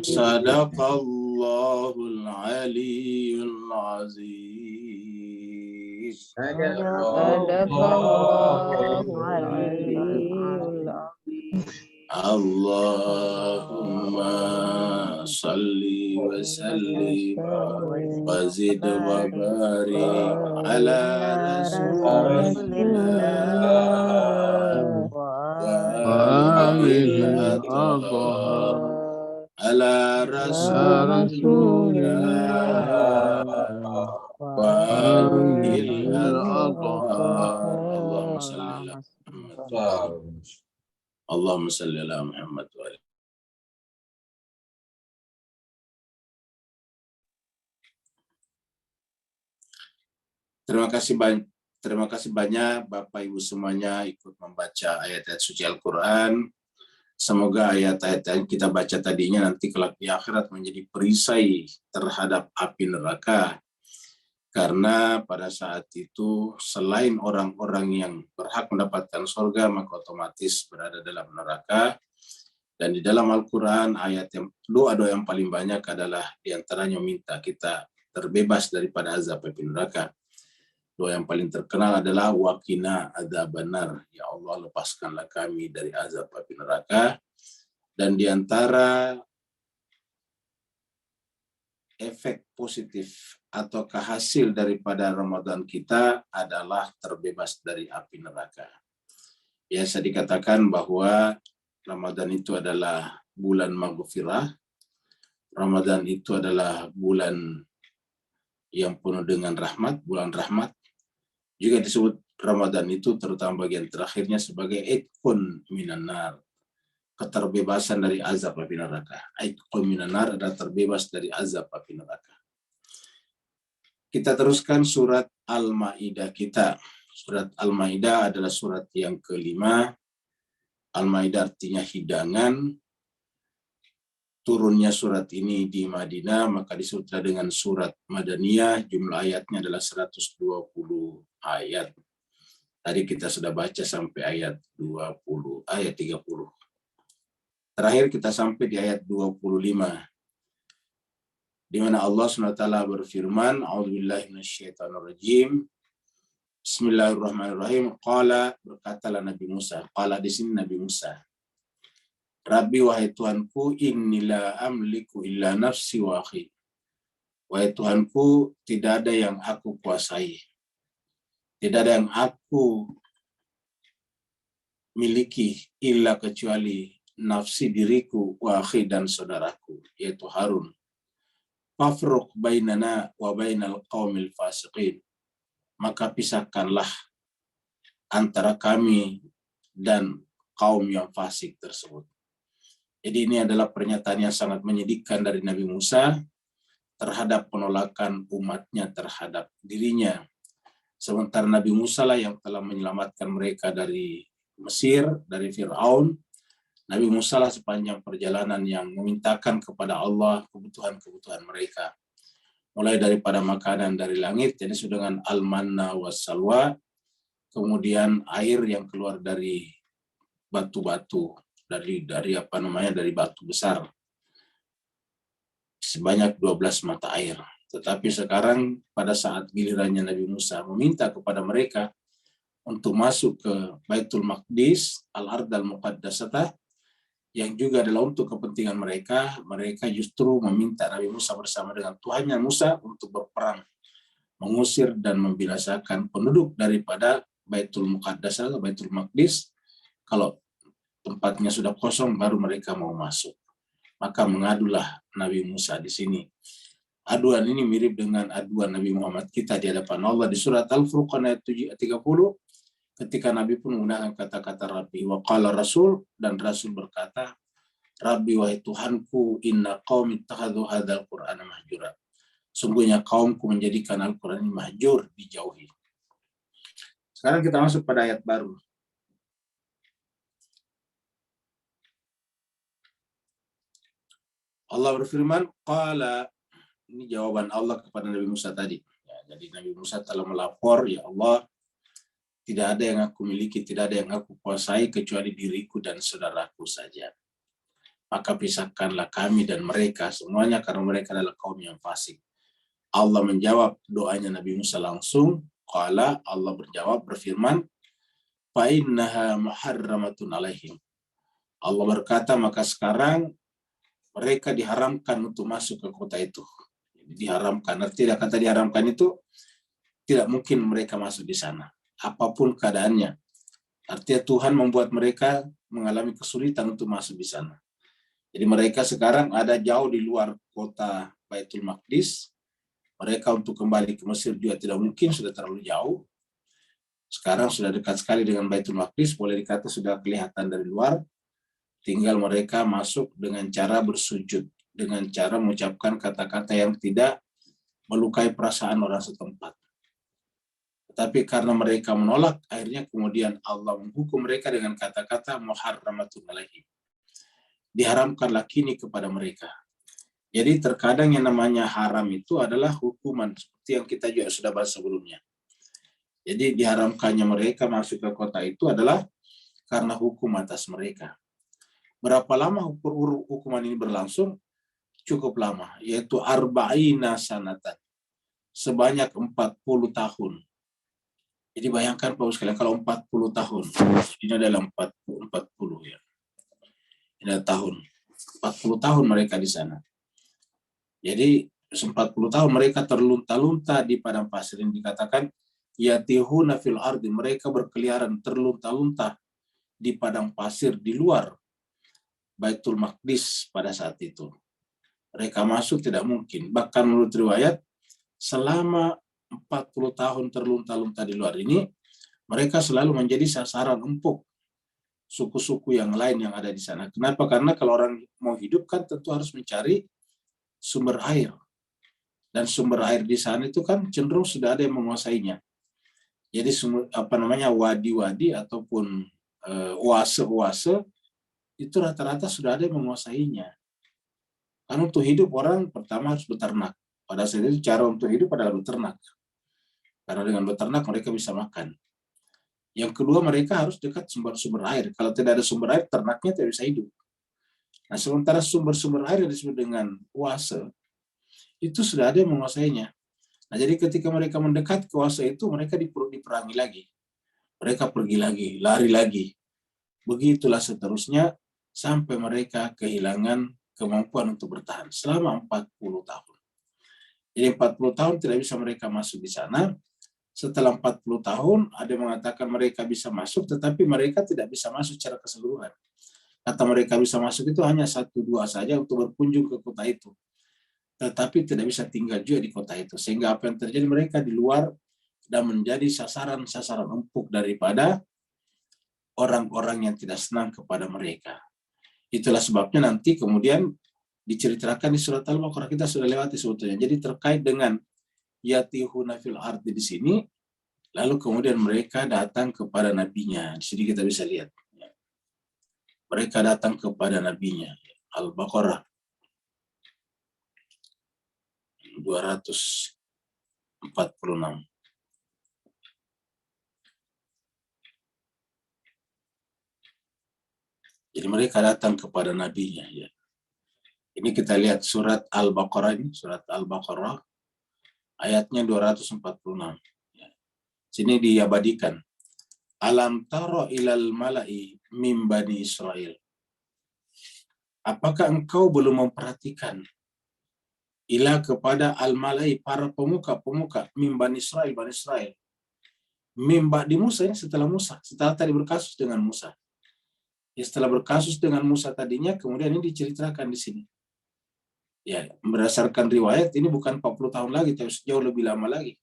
Sadaqallahul aliyyul azim. Allahumma salli wa sallim wa zid wa barik ala rasulillah وآله الأطهار على رسول الله وآله الأطهار اللهم صل على محمد اللهم صل على محمد وآله. Terima kasih banyak Bapak Ibu semuanya ikut membaca ayat-ayat suci Al-Quran. Semoga ayat-ayat yang kita baca tadinya nanti kelak di akhirat menjadi perisai terhadap api neraka. Karena pada saat itu selain orang-orang yang berhak mendapatkan surga maka otomatis berada dalam neraka. Dan di dalam Al-Quran ayat yang doa-doa yang paling banyak adalah diantaranya minta kita terbebas daripada azab api neraka. Doa yang paling terkenal adalah waqina adzabannar, ya Allah lepaskanlah kami dari azab api neraka. Dan di antara efek positif atau hasil daripada Ramadan kita adalah terbebas dari api neraka. Biasa dikatakan bahwa Ramadan itu adalah bulan maghfirah. Ramadan itu adalah bulan yang penuh dengan rahmat, bulan rahmat. Juga disebut Ramadan itu terutama bagian terakhirnya sebagai itqun minan nar, keterbebasan dari azab api neraka. Itqun minan nar adalah terbebas dari azab api neraka. Kita teruskan surat Al-Maidah kita. Surat Al-Maidah adalah surat yang kelima. Al-Maidah artinya hidangan. Turunnya surat ini di Madinah, maka disebutlah dengan surat Madaniyah. Jumlah ayatnya adalah 120 ayat. Tadi kita sudah baca sampai ayat 30. Terakhir kita sampai di ayat 25. Di mana Allah SWT berfirman, A'udzubillahi minasyaitonirrajim. Bismillahirrahmanirrahim. Qala, berkatalah Nabi Musa. Qala di sini Nabi Musa. Rabbi wahai Tuhanku, innila amliku illa nafsi wa akhi. Wahai Tuhanku, tidak ada yang aku kuasai. Tidak ada yang aku miliki illa kecuali nafsi diriku wa akhi dan saudaraku, yaitu Harun. Fafruq bainana wa bainal qaumil fasiqin. Maka pisahkanlah antara kami dan kaum yang fasik tersebut. Jadi ini adalah pernyataan yang sangat menyedihkan dari Nabi Musa terhadap penolakan umatnya terhadap dirinya. Sementara Nabi Musa lah yang telah menyelamatkan mereka dari Mesir, dari Fir'aun. Nabi Musa lah sepanjang perjalanan yang memintakan kepada Allah kebutuhan-kebutuhan mereka. Mulai daripada makanan dari langit, jadi dengan al-manna was-salwa, kemudian air yang keluar dari batu-batu, dari batu besar sebanyak 12 mata air. Tetapi sekarang pada saat gilirannya Nabi Musa meminta kepada mereka untuk masuk ke Baitul Maqdis, Al-Ardal Muqaddasatah, yang juga adalah untuk kepentingan mereka, mereka justru meminta Nabi Musa bersama dengan Tuhannya Musa untuk berperang, mengusir dan membinasakan penduduk daripada Baitul Muqaddasatah, Baitul Maqdis. Kalau tempatnya sudah kosong, baru mereka mau masuk. Maka mengadulah Nabi Musa di sini. Aduan ini mirip dengan aduan Nabi Muhammad kita di hadapan Allah di surat Al-Furqan ayat 30, ketika Nabi pun menggunakan kata-kata Rabbi wa qala Rasul, dan Rasul berkata, Rabbi wahai Tuhanku, inna qaumi ittakhadhu hadzal Qur'ana mahjura. Sungguhnya kaumku menjadikan Al-Quran ini mahjur, dijauhi. Sekarang kita masuk pada ayat baru. Allah berfirman, qala, ini jawaban Allah kepada Nabi Musa tadi. Ya, jadi Nabi Musa telah melapor, ya Allah, tidak ada yang aku miliki, tidak ada yang aku kuasai kecuali diriku dan saudaraku saja. maka pisahkanlah kami dan mereka semuanya karena mereka adalah kaum yang fasik. Allah menjawab doanya Nabi Musa langsung. Qala, Allah berfirman, fa innaha muharramatun alaihim. Allah berkata, maka sekarang mereka diharamkan untuk masuk ke kota itu. Diharamkan, artinya kata diharamkan itu tidak mungkin mereka masuk di sana, apapun keadaannya. Artinya Tuhan membuat mereka mengalami kesulitan untuk masuk di sana. Jadi mereka sekarang ada jauh di luar kota Baitul Maqdis. Mereka untuk kembali ke Mesir juga tidak mungkin, sudah terlalu jauh. Sekarang sudah dekat sekali dengan Baitul Maqdis, boleh dikata sudah kelihatan dari luar. Tinggal mereka masuk dengan cara bersujud, dengan cara mengucapkan kata-kata yang tidak melukai perasaan orang setempat. Tetapi karena mereka menolak, akhirnya kemudian Allah menghukum mereka dengan kata-kata muharramatun alaihim. Diharamkanlah kini kepada mereka. Jadi terkadang yang namanya haram itu adalah hukuman, seperti yang kita juga sudah bahas sebelumnya. Jadi diharamkannya mereka masuk ke kota itu adalah karena hukum atas mereka. Berapa lama hukuman ini berlangsung? Cukup lama, yaitu arba'ina sanatan. Sebanyak 40 tahun. Jadi bayangkan Pak sekalian, kalau 40 tahun, ini adalah 40 ya. Ini adalah tahun. 40 tahun mereka di sana. Jadi 40 tahun mereka terlunta-lunta di padang pasir, yang dikatakan yatihuna fil ardi, mereka berkeliaran terlunta-lunta di padang pasir di luar Baitul Maqdis pada saat itu. Mereka masuk tidak mungkin. Bahkan menurut riwayat, selama 40 tahun terlunta-lunta di luar ini, mereka selalu menjadi sasaran empuk suku-suku yang lain yang ada di sana. Kenapa? Karena kalau orang mau hidup kan tentu harus mencari sumber air. Dan sumber air di sana itu kan cenderung sudah ada yang menguasainya. Jadi wadi-wadi ataupun oase-oase itu rata-rata sudah ada yang menguasainya. Karena untuk hidup orang pertama harus beternak. Pada saat itu cara untuk hidup adalah beternak. Karena dengan beternak mereka bisa makan. Yang kedua, mereka harus dekat sumber-sumber air. Kalau tidak ada sumber air, ternaknya tidak bisa hidup. Nah, sementara sumber-sumber air yang disebut dengan oase, itu sudah ada yang menguasainya. Nah, jadi ketika mereka mendekat ke oase itu, mereka diperangi lagi. Mereka pergi lagi, lari lagi. Begitulah seterusnya, sampai mereka kehilangan kemampuan untuk bertahan selama 40 tahun. Jadi 40 tahun tidak bisa mereka masuk di sana. Setelah 40 tahun, ada yang mengatakan mereka bisa masuk, tetapi mereka tidak bisa masuk secara keseluruhan. Kata mereka bisa masuk itu hanya 1-2 saja untuk berkunjung ke kota itu. Tetapi tidak bisa tinggal juga di kota itu. Sehingga apa yang terjadi, mereka di luar dan menjadi sasaran-sasaran empuk daripada orang-orang yang tidak senang kepada mereka. Itulah sebabnya nanti kemudian diceritakan di surat Al-Baqarah, kita sudah lewati sebetulnya. Jadi terkait dengan yatihuna fil ardi di sini, lalu kemudian mereka datang kepada nabinya. Di sini kita bisa lihat. Mereka datang kepada nabinya. Al-Baqarah 246. Jadi mereka datang kepada nabinya. Ya. Ini kita lihat surat Al-Baqarah ini, surat Al-Baqarah ayatnya 246. Ya. Sini diabadikan. Alam taro ilal mala'i mim bani Israel. Apakah engkau belum memperhatikan ila kepada al-mala'i, para pemuka-pemuka mim bani Israel, bani Israel. Mim ba'di Musa ini setelah Musa, setelah tadi berkasus dengan Musa. Ya, setelah berkasus dengan Musa tadinya, kemudian ini diceritakan di sini. Ya, berdasarkan riwayat ini bukan 40 tahun lagi, tapi jauh lebih lama lagi.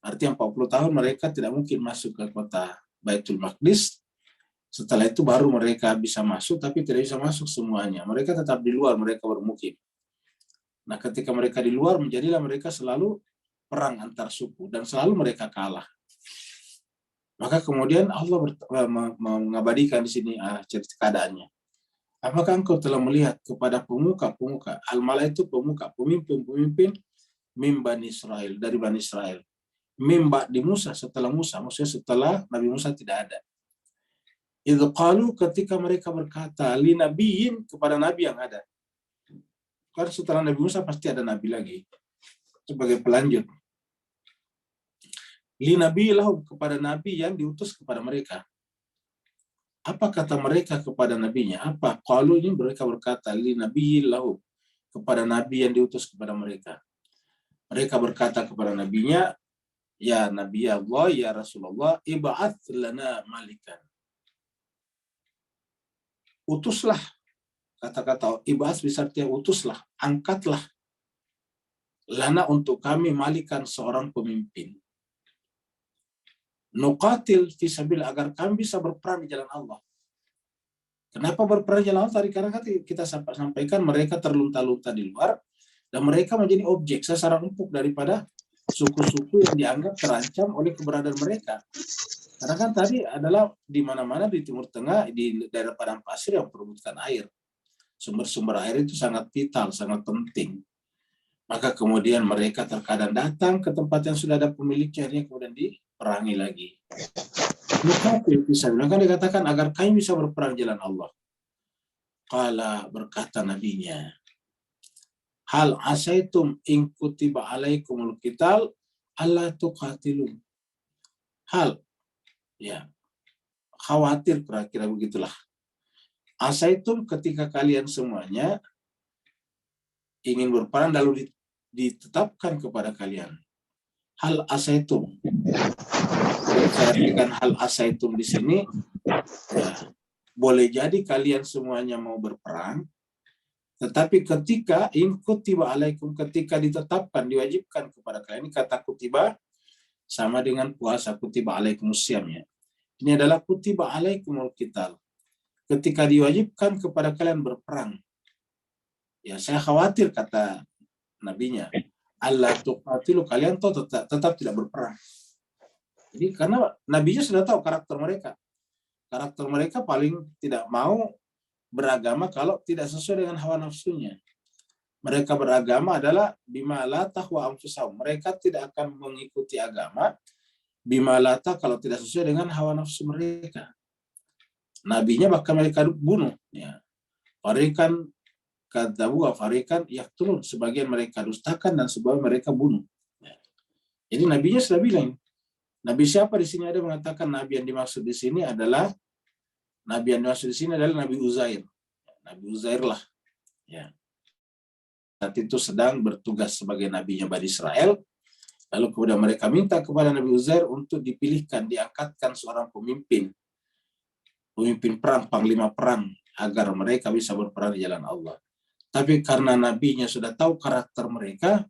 Artinya 40 tahun mereka tidak mungkin masuk ke kota Baitul Maqdis. Setelah itu baru mereka bisa masuk, tapi tidak bisa masuk semuanya. Mereka tetap di luar, mereka bermukim. Nah, ketika mereka di luar, menjadilah mereka selalu perang antar suku, dan selalu mereka kalah. Maka kemudian Allah mengabadikan di sini cerita keadaannya. Apakah engkau telah melihat kepada pemuka-pemuka, al-mala itu pemuka, pemimpin-pemimpin mim Bani Israel, dari Bani Israel. Mim ba'di Musa, setelah Musa, maksudnya setelah Nabi Musa tidak ada. Idz qalu, ketika mereka berkata, li nabiyyin, kepada nabi yang ada. Kan setelah Nabi Musa pasti ada nabi lagi sebagai pelanjut. Li nabiyyin lahum, kepada nabi yang diutus kepada mereka. Apa kata mereka kepada nabinya? Apa? Qalu, ini mereka berkata, li nabiyyin lahum, kepada nabi yang diutus kepada mereka. Mereka berkata kepada nabinya, ya Nabi Allah, ya Rasulullah, ib'ats lana malikan. Utuslah, kata-kata ib'ats bisa artinya utuslah, angkatlah lana untuk kami malikan seorang pemimpin. Nuqatil fisabil, agar kami bisa berperang di jalan Allah. Kenapa berperang di jalan Allah tadi? Karena kita sampaikan mereka terlunta-lunta di luar dan mereka menjadi objek sasaran empuk daripada suku-suku yang dianggap terancam oleh keberadaan mereka. Karena kan tadi adalah di mana-mana di Timur Tengah, di daerah padang pasir yang perebutan air. Sumber-sumber air itu sangat vital, sangat penting. Maka kemudian mereka terkadang datang ke tempat yang sudah ada pemiliknya, akhirnya kemudian diperangi lagi. Nuqatil fisabilillah, kan dikatakan agar kami bisa berperang jalan Allah. Qala, berkata nabinya, hal asaitum in kutiba alaikumul qital alla tuqatilun. Hal, ya, khawatir, kira-kira begitulah. Asaitum, ketika kalian semuanya ingin berperang lalu ditetapkan kepada kalian. Hal asaitum. Saya artikan hal asaitum di sini, ya, boleh jadi kalian semuanya mau berperang, tetapi ketika in kutiba alaikum, ketika ditetapkan, diwajibkan kepada kalian, ini kata kutiba sama dengan puasa, kutiba alaikumusiyam, ya. Ini adalah kutiba alaikumul qital. Ketika diwajibkan kepada kalian berperang, ya saya khawatir, kata nabinya, Allah tuqatilu, kalian tetap tidak berperang. Jadi karena nabinya sudah tahu karakter mereka. Karakter mereka paling tidak mau beragama kalau tidak sesuai dengan hawa nafsunya. Mereka beragama adalah bima la tahwa anfusahum. Mereka tidak akan mengikuti agama bima la ta, kalau tidak sesuai dengan hawa nafsu mereka. Nabinya bahkan mereka bunuh, ya. Farikan kadzabu wa farikan yaqtulun, sebagian mereka dustakan dan sebagian mereka bunuh. Ya. Jadi nabinya sudah bilang. Nabi siapa di sini? Ada mengatakan nabi yang dimaksud di sini adalah Nabi Uzair. Nabi Uzair lah, ya. Saat itu sedang bertugas sebagai nabinya Bani Israel. Lalu kemudian mereka minta kepada Nabi Uzair untuk dipilihkan, diangkatkan seorang pemimpin perang, panglima perang, agar mereka bisa berperang di jalan Allah. Tapi karena nabinya sudah tahu karakter mereka,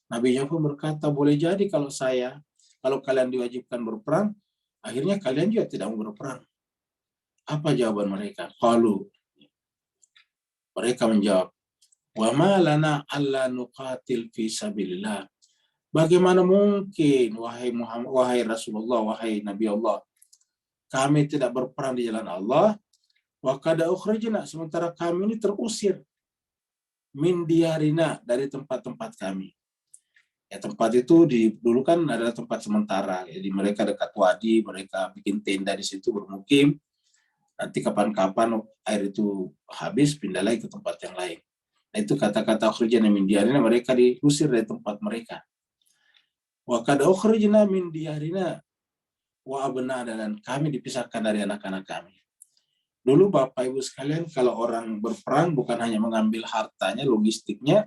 nabinya pun berkata, boleh jadi kalau kalian diwajibkan berperang, akhirnya kalian juga tidak mau berperang. Apa jawaban mereka? Qalu, mereka menjawab, wa ma lana alla nuqatil fi sabilillah. Bagaimana mungkin, wahai Muhammad, wahai Rasulullah, wahai Nabi Allah, kami tidak berperang di jalan Allah, wa qad ukhrijna, sementara kami ini terusir min diyarina, dari tempat-tempat kami. Ya, tempat itu dulu kan adalah tempat sementara. Jadi mereka dekat wadi, mereka bikin tenda di situ bermukim. Nanti kapan-kapan air itu habis, pindah lagi ke tempat yang lain. Nah, itu kata-kata ukhrijna min diyarina, mereka diusir dari tempat mereka. Wa qad ukhrijna min diyarina wa abna, dan kami dipisahkan dari anak-anak kami. Dulu Bapak Ibu sekalian, kalau orang berperang bukan hanya mengambil hartanya, logistiknya,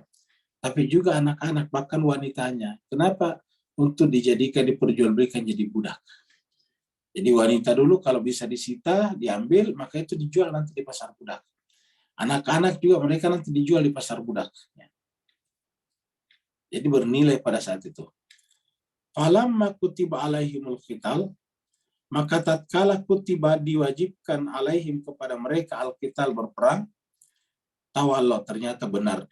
tapi juga anak-anak, bahkan wanitanya. Kenapa? Untuk dijadikan, diperjualbelikan jadi budak. Jadi wanita dulu kalau bisa disita, diambil, maka itu dijual nanti di pasar budak. Anak-anak juga mereka nanti dijual di pasar budak. Jadi bernilai pada saat itu. Falamma kutiba alaihimul qital, maka tatkala kutiba, diwajibkan, alaihim, kepada mereka, al-qital, berperang, tawallah, ternyata benar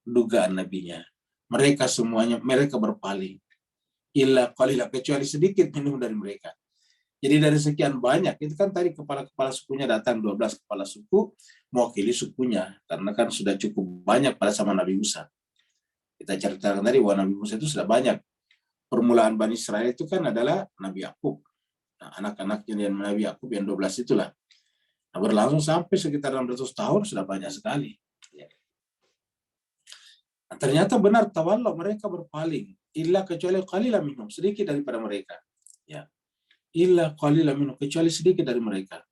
dugaan nabinya. Mereka semuanya, mereka berpaling. Illa qalila, kecuali sedikit minum dari mereka. Jadi dari sekian banyak, itu kan tadi kepala-kepala sukunya datang, 12 kepala suku, mewakili sukunya. Karena kan sudah cukup banyak pada zaman Nabi Musa. Kita ceritakan tadi bahwa Nabi Musa itu sudah banyak. Permulaan Bani Israel itu kan adalah Nabi Yakub. Nah, anak-anaknya Nabi Yakub yang 12 itulah. Nah, berlangsung sampai sekitar 600 tahun sudah banyak sekali. Ya. Nah, ternyata benar tawallau, mereka berpaling. Illa kecuali qalilan minhum, sedikit daripada mereka. Ya. Illa qalilan minhum, kecuali sedikit dari mereka.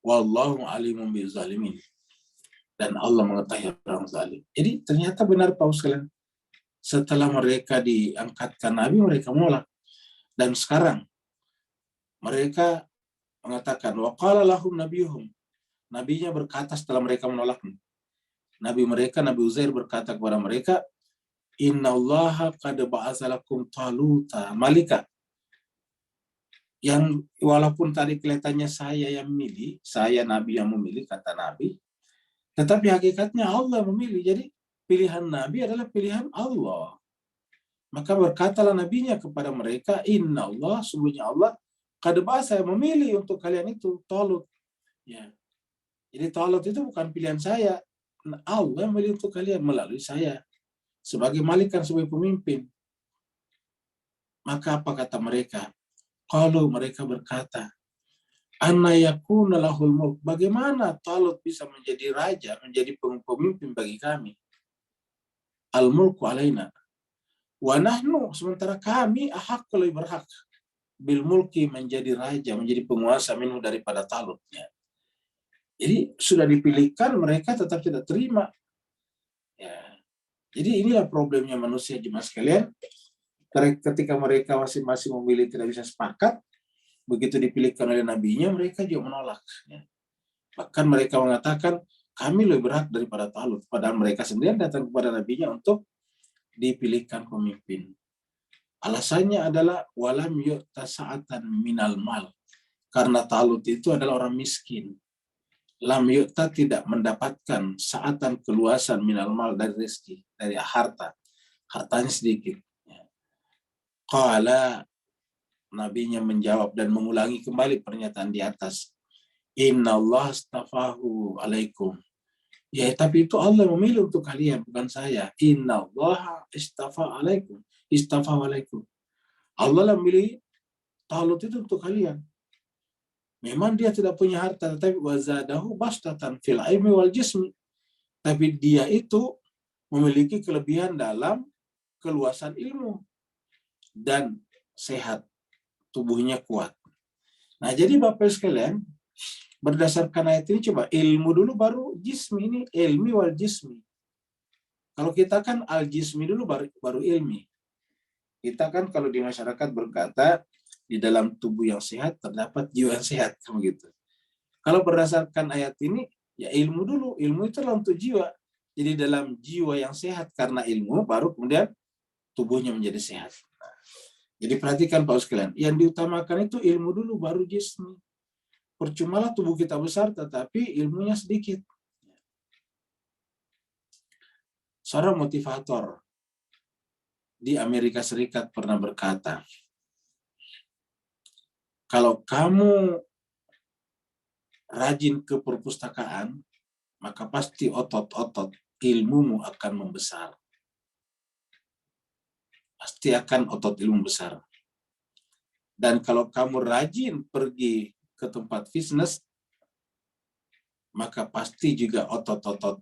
Wallahu alimun bizzalimin. Dan Allah mengetahui orang zalim. Jadi ternyata benar Pak sekalian. Setelah mereka diangkatkan Nabi, mereka menolak. Dan sekarang mereka mengatakan, waqala lahum nabiyuhum. Nabinya berkata setelah mereka menolaknya. Nabi mereka, Nabi Uzair berkata kepada mereka, Inna allaha qad ba'atsalakum taluta malika. Yang walaupun tadi kelihatannya saya yang memilih, saya Nabi yang memilih, kata Nabi, tetapi hakikatnya Allah memilih. Jadi pilihan Nabi adalah pilihan Allah. Maka berkatalah nabinya kepada mereka, Inna Allah, sungguhnya Allah, qad ba'atsa, saya memilih untuk kalian itu Talut. Ya. Jadi Talut itu bukan pilihan saya. Allah memilih untuk kalian melalui saya. Sebagai malikan, sebagai pemimpin. Maka apa kata mereka? Kalau mereka berkata, Anna yakuna lahul mulk. Bagaimana Talut bisa menjadi raja, menjadi pemimpin bagi kami? Al-mulku alaina. Wa nahnu, sementara kami ahaq, lebih berhak. Bil mulki, menjadi raja, menjadi penguasa minhu daripada Talutnya. Jadi sudah dipilihkan, mereka tetap tidak terima. Ya. Jadi inilah problemnya manusia, jemaah sekalian. Ketika mereka masing-masing memilih tidak bisa sepakat, begitu dipilihkan oleh nabinya, mereka juga menolak. Ya. Bahkan mereka mengatakan, kami lebih berhak daripada Talut. Padahal mereka sendiri datang kepada nabinya untuk dipilihkan pemimpin. Alasannya adalah walam yu'ta sa'atan minal mal. Karena Talut itu adalah orang miskin. Lam yu'ta, tidak mendapatkan sa'atan, keluasan, minal mal, dari rezeki, dari harta. Hartanya sedikit. Qala, nabinya menjawab dan mengulangi kembali pernyataan di atas. Inna Allah astafahu alaikum. Ya, tapi itu Allah memilih untuk kalian, bukan saya. Inna Allah istafa alaikum. Istafa alaikum. Allah lah memilih Talut itu untuk kalian. Memang dia tidak punya harta, tetapi wazadahu bastatan fil ilmi wal jismi. Tapi dia itu memiliki kelebihan dalam keluasan ilmu dan sehat, tubuhnya kuat. Nah, jadi Bapak sekalian, berdasarkan ayat ini coba ilmu dulu baru jismi, ini ilmi wal jismi. Kalau kita kan al jismi dulu baru ilmi. Kita kan kalau di masyarakat berkata di dalam tubuh yang sehat terdapat jiwa yang sehat, begitu. Kalau berdasarkan ayat ini ya ilmu dulu, ilmu itu adalah untuk jiwa. Jadi dalam jiwa yang sehat karena ilmu baru kemudian tubuhnya menjadi sehat. Jadi perhatikan Pak sekalian, yang diutamakan itu ilmu dulu baru jismi. Percumalah tubuh kita besar tetapi ilmunya sedikit. Seorang motivator di Amerika Serikat pernah berkata, kalau kamu rajin ke perpustakaan, maka pasti otot-otot ilmumu akan membesar. Pasti akan otot ilmu besar. Dan kalau kamu rajin pergi ke tempat fitness, maka pasti juga otot-otot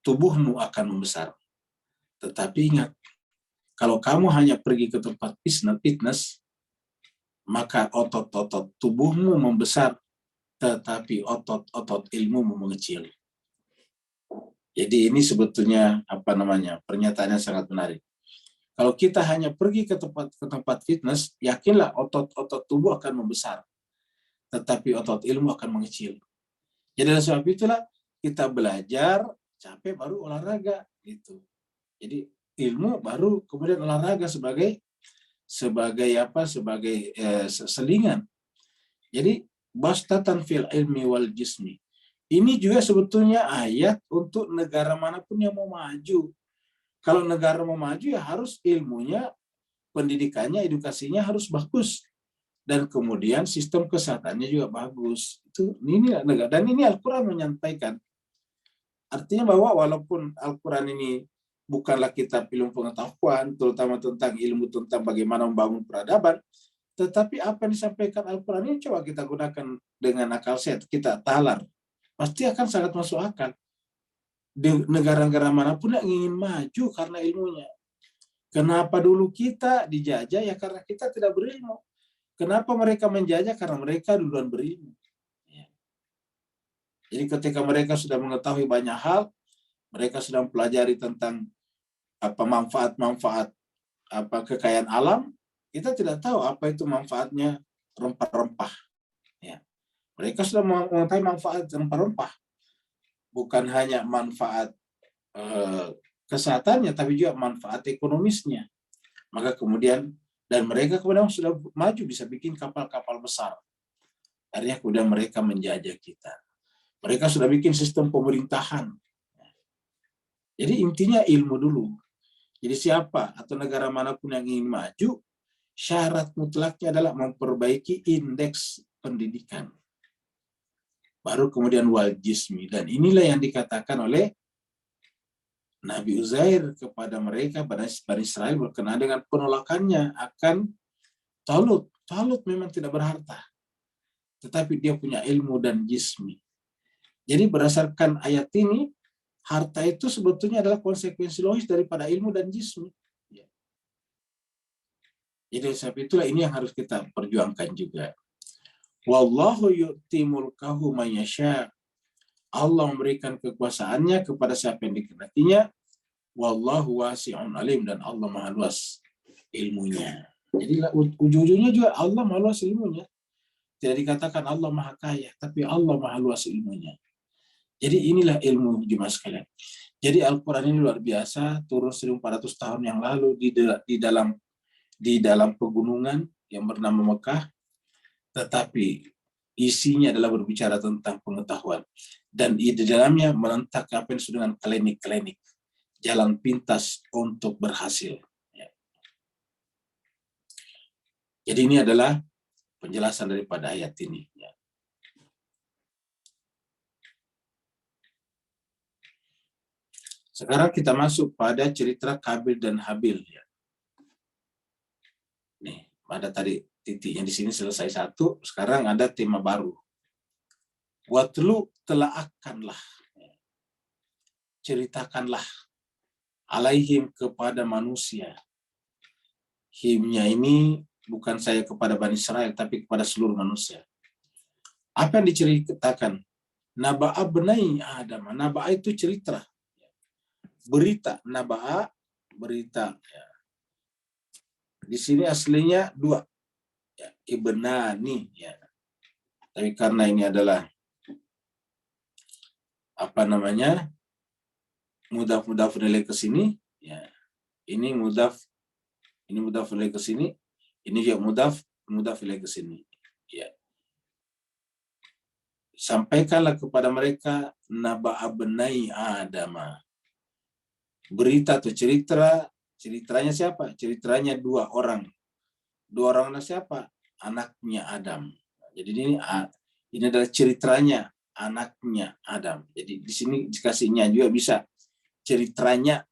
tubuhmu akan membesar. Tetapi ingat, kalau kamu hanya pergi ke tempat fitness, maka otot-otot tubuhmu membesar, tetapi otot-otot ilmumu mengecil. Jadi ini sebetulnya pernyataan yang sangat menarik. Kalau kita hanya pergi ke tempat fitness, yakinlah otot-otot tubuh akan membesar, tetapi otot ilmu akan mengecil. Jadi oleh sebab itulah kita belajar, capek baru olahraga gitu. Jadi ilmu baru kemudian olahraga sebagai selingan. Jadi bastatan fil ilmi wal jismi. Ini juga sebetulnya ayat untuk negara manapun yang mau maju. Kalau negara mau maju ya harus ilmunya, pendidikannya, edukasinya harus bagus. Dan kemudian sistem kesehatannya juga bagus. Ini negara. Dan ini Al-Quran menyampaikan. Artinya bahwa walaupun Al-Quran ini bukanlah kitab ilmu pengetahuan, terutama tentang ilmu tentang bagaimana membangun peradaban, Tetapi apa yang disampaikan Al-Quran ini coba kita gunakan dengan akal sehat, kita talar, pasti akan sangat masuk akal. Di negara-negara manapun yang ingin maju karena ilmunya. Kenapa dulu kita dijajah? Ya karena kita tidak berilmu. Kenapa mereka menjajah? Karena mereka duluan berilmu. Ya. Jadi ketika mereka sudah mengetahui banyak hal, mereka sudah mempelajari tentang apa manfaat-manfaat apa kekayaan alam, kita tidak tahu apa itu manfaatnya rempah-rempah. Ya. Mereka sudah mengetahui manfaat rempah-rempah, bukan hanya manfaat kesehatannya, tapi juga manfaat ekonomisnya. Maka kemudian, dan mereka kemudian sudah maju bisa bikin kapal-kapal besar. Akhirnya kemudian mereka menjajah kita. Mereka sudah bikin sistem pemerintahan. Jadi intinya ilmu dulu. Jadi siapa atau negara manapun yang ingin maju, syarat mutlaknya adalah memperbaiki indeks pendidikan. Baru kemudian wal jismi. Dan inilah yang dikatakan oleh Nabi Uzair kepada mereka, pada Israel, berkenaan dengan penolakannya akan Talut. Talut memang tidak berharta, tetapi dia punya ilmu dan jismi. Jadi berdasarkan ayat ini, harta itu sebetulnya adalah konsekuensi logis daripada ilmu dan jismi. Jadi sebab itulah ini yang harus kita perjuangkan juga. Wallahu yu'ti mulkahu man yasha. Allah memberikan kekuasaannya kepada siapa yang dikehendakinya. Wallahu wasi'un alim, dan Allah Maha luas ilmunya. Jadi ujung-ujungnya juga Allah Maha luas ilmunya. Tidak dikatakan Allah Maha kaya, tapi Allah Maha luas ilmunya. Jadi inilah ilmu jemaah sekalian. Jadi Al-Quran ini luar biasa, turun 1400 tahun yang lalu di dalam pegunungan yang bernama Mekah, tetapi isinya adalah berbicara tentang pengetahuan. Dan di dalamnya melentak apa yang disebut dengan klinik-klinik, jalan pintas untuk berhasil. Jadi ini adalah penjelasan daripada ayat ini. Sekarang kita masuk pada cerita Kabil dan Habil. Nih, ada tadi titiknya di sini selesai satu, sekarang ada tema baru. Watlu telaakanlah, ceritakanlah alaihim kepada manusia. Himnya ini bukan saya kepada Bani Israel, tapi kepada seluruh manusia. Apa yang diceritakan? Naba'a benai Adam. Naba'a itu cerita, berita. Naba'a berita. Di sini aslinya dua, ibnani. Tapi karena ini adalah mudhaf nilai ke sini, ini mudhaf nilai ke sini, ini juga mudhaf nilai ke sini. Sampaikanlah kepada mereka naba'a benai Adama. Berita atau ceritanya siapa? Ceritanya dua orang. Dua orang siapa? Anaknya Adam. Jadi ini adalah ceritanya anaknya Adam. Jadi di sini dikasihnya juga bisa ceritanya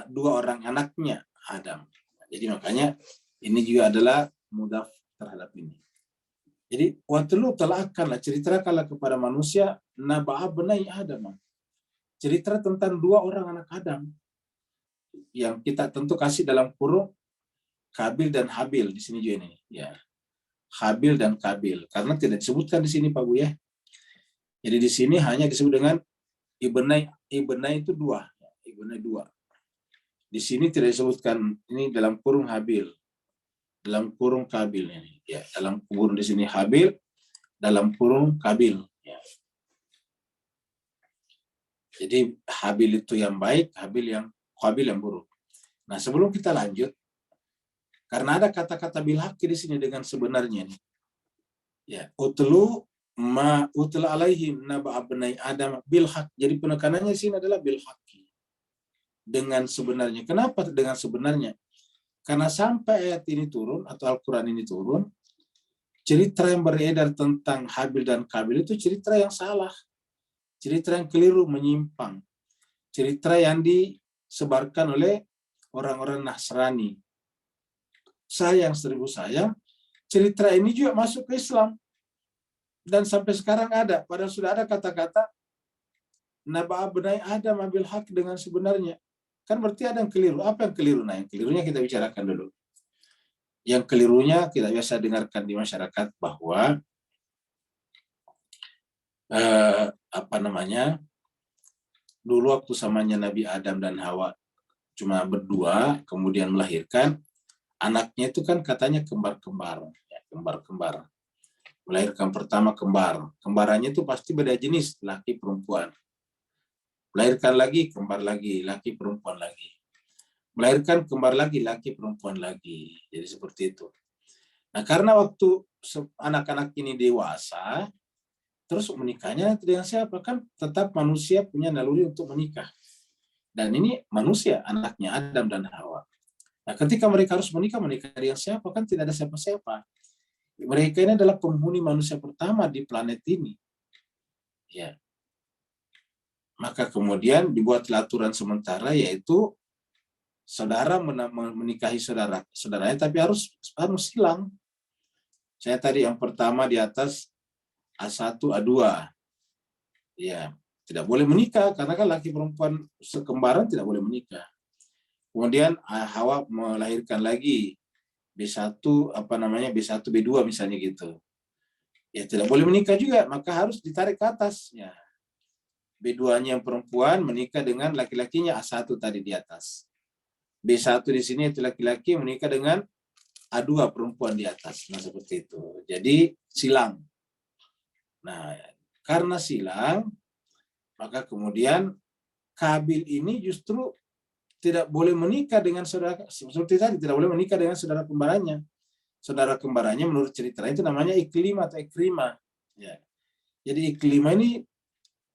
dua orang anaknya Adam. Jadi makanya ini juga adalah mudhaf terhadap ini. Jadi watlu telaakanlah, ceritakanlah kepada manusia naba'a benai Adam. Cerita tentang dua orang anak Adam yang kita tentu kasih dalam kurung Kabil dan Habil di sini juga ini. Habil dan Kabil, karena tidak disebutkan di sini Pak Bu ya. Jadi di sini hanya disebut dengan ibnai itu dua, ibnai dua. Di sini tidak disebutkan, ini dalam kurung Habil, dalam kurung Kabil ini. Dalam kurung di sini Habil, dalam kurung Kabil. Jadi Habil itu yang baik, Kabil yang buruk. Nah sebelum kita lanjut, karena ada kata-kata bilhaqi di sini dengan sebenarnya nih. Utlu alaihim naba'a benai Adam bilhaq. Jadi penekanannya di sini adalah bilhaqi. Dengan sebenarnya. Kenapa dengan sebenarnya? Karena sampai ayat ini turun atau Al-Quran ini turun, cerita yang beredar tentang Habil dan Kabil itu cerita yang salah. Cerita yang keliru, menyimpang. Cerita yang disebarkan oleh orang-orang Nasrani. Sayang, seribu sayang, cerita ini juga masuk ke Islam. Dan sampai sekarang ada. Padahal sudah ada kata-kata Naba'a benai Adam ambil hak dengan sebenarnya. Kan berarti ada yang keliru. Apa yang keliru? Nah, yang kelirunya kita bicarakan dulu. Yang kelirunya kita biasa dengarkan di masyarakat bahwa dulu waktu samanya Nabi Adam dan Hawa cuma berdua, kemudian melahirkan, anaknya itu kan katanya kembar-kembar. Ya, kembar-kembar. Melahirkan pertama kembar. Kembarannya itu pasti beda jenis, laki perempuan. Melahirkan lagi, kembar lagi, laki perempuan lagi. Melahirkan kembar lagi, laki perempuan lagi. Jadi seperti itu. Nah, karena waktu anak-anak ini dewasa, terus menikahnya dengan siapa? Kan tetap manusia punya naluri untuk menikah. Dan ini manusia, anaknya Adam dan Hawa. Nah, ketika mereka harus menikah dengan siapa? Kan tidak ada siapa-siapa. Mereka ini adalah penghuni manusia pertama di planet ini. Ya. Maka kemudian dibuat aturan sementara, yaitu saudara menikahi saudaranya, tapi harus silang. Saya tadi yang pertama di atas A1, A2. Ya, tidak boleh menikah karena kan laki perempuan sekembaran tidak boleh menikah. Kemudian Hawa melahirkan lagi B1 B1 B2 misalnya gitu. Ya tidak boleh menikah juga, maka harus ditarik ke atas. Ya. B2-nya yang perempuan menikah dengan laki-lakinya A1 tadi di atas. B1 di sini itu laki-laki menikah dengan A2 perempuan di atas. Nah, seperti itu. Jadi silang. Nah, karena silang, maka kemudian Kabil ini justru tidak boleh menikah dengan saudara, seperti tadi, tidak boleh menikah dengan saudara kembarannya. Saudara kembarannya menurut cerita itu namanya Iklim atau Ikrima. Ya. Jadi Iklima ini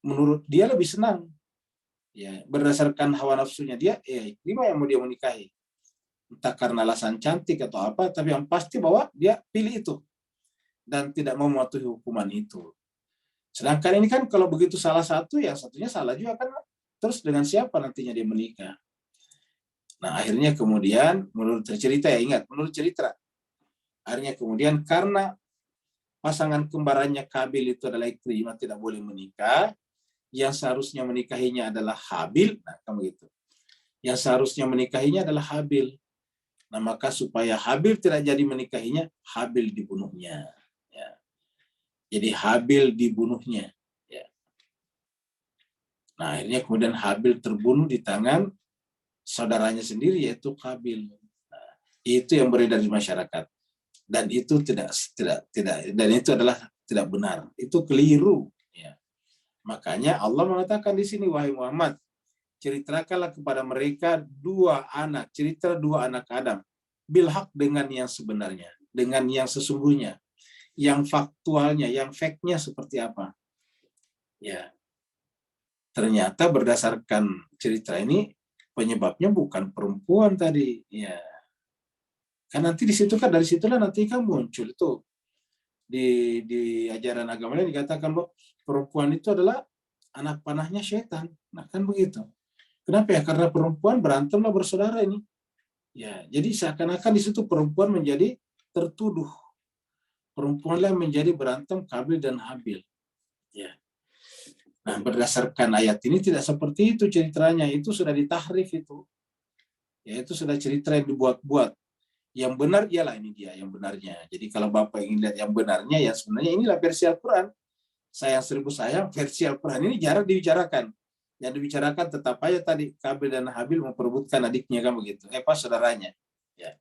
menurut dia lebih senang. Ya, berdasarkan hawa nafsunya dia, Iklima yang mau dia menikahi. Entah karena alasan cantik atau apa, tapi yang pasti bahwa dia pilih itu. Dan tidak mau mematuhi hukuman itu. Sedangkan ini kan kalau begitu salah satu, yang satunya salah juga kan. Terus dengan siapa nantinya dia menikah? Nah, akhirnya kemudian menurut cerita, ya ingat, menurut cerita, akhirnya kemudian karena pasangan kembarannya Kabil itu adalah Ikrimah tidak boleh menikah, yang seharusnya menikahinya adalah Habil, nah kamu gitu. Yang seharusnya menikahinya adalah Habil. Nah, maka supaya Habil tidak jadi menikahinya, Habil dibunuhnya. Ya. Jadi Habil dibunuhnya. Ya. Nah, akhirnya kemudian Habil terbunuh di tangan saudaranya sendiri, yaitu Kabil. Nah, itu yang beredar di masyarakat. Dan itu tidak dan itu adalah tidak benar. Itu keliru. Ya. Makanya Allah mengatakan di sini, wahai Muhammad, ceritakanlah kepada mereka cerita dua anak Adam, bilhaq dengan yang sebenarnya, dengan yang sesungguhnya, yang faktualnya, yang fact-nya seperti apa. Ya, ternyata berdasarkan cerita ini penyebabnya bukan perempuan tadi. Ya, kan nanti di situ kan dari situlah nanti kan muncul itu di ajaran agama ini dikatakan bahwa perempuan itu adalah anak panahnya setan. Nah kan begitu. Kenapa ya? Karena perempuan berantemlah bersaudara ini. Ya, jadi seakan-akan di situ perempuan menjadi tertuduh. Perempuanlah menjadi berantem Kabil dan Habil. Ya. Nah, berdasarkan ayat ini tidak seperti itu ceritanya. Itu sudah ditahrif itu. Ya, itu sudah cerita yang dibuat-buat. Yang benar ialah ini dia yang benarnya. Jadi kalau Bapak ingin lihat yang benarnya, ya sebenarnya inilah versi Al-Quran. Sayang seribu sayang, versi Al-Quran ini jarang dibicarakan. Yang dibicarakan tetap aja tadi Kabil dan Habil memperebutkan adiknya kan begitu. Pas saudaranya. Ya.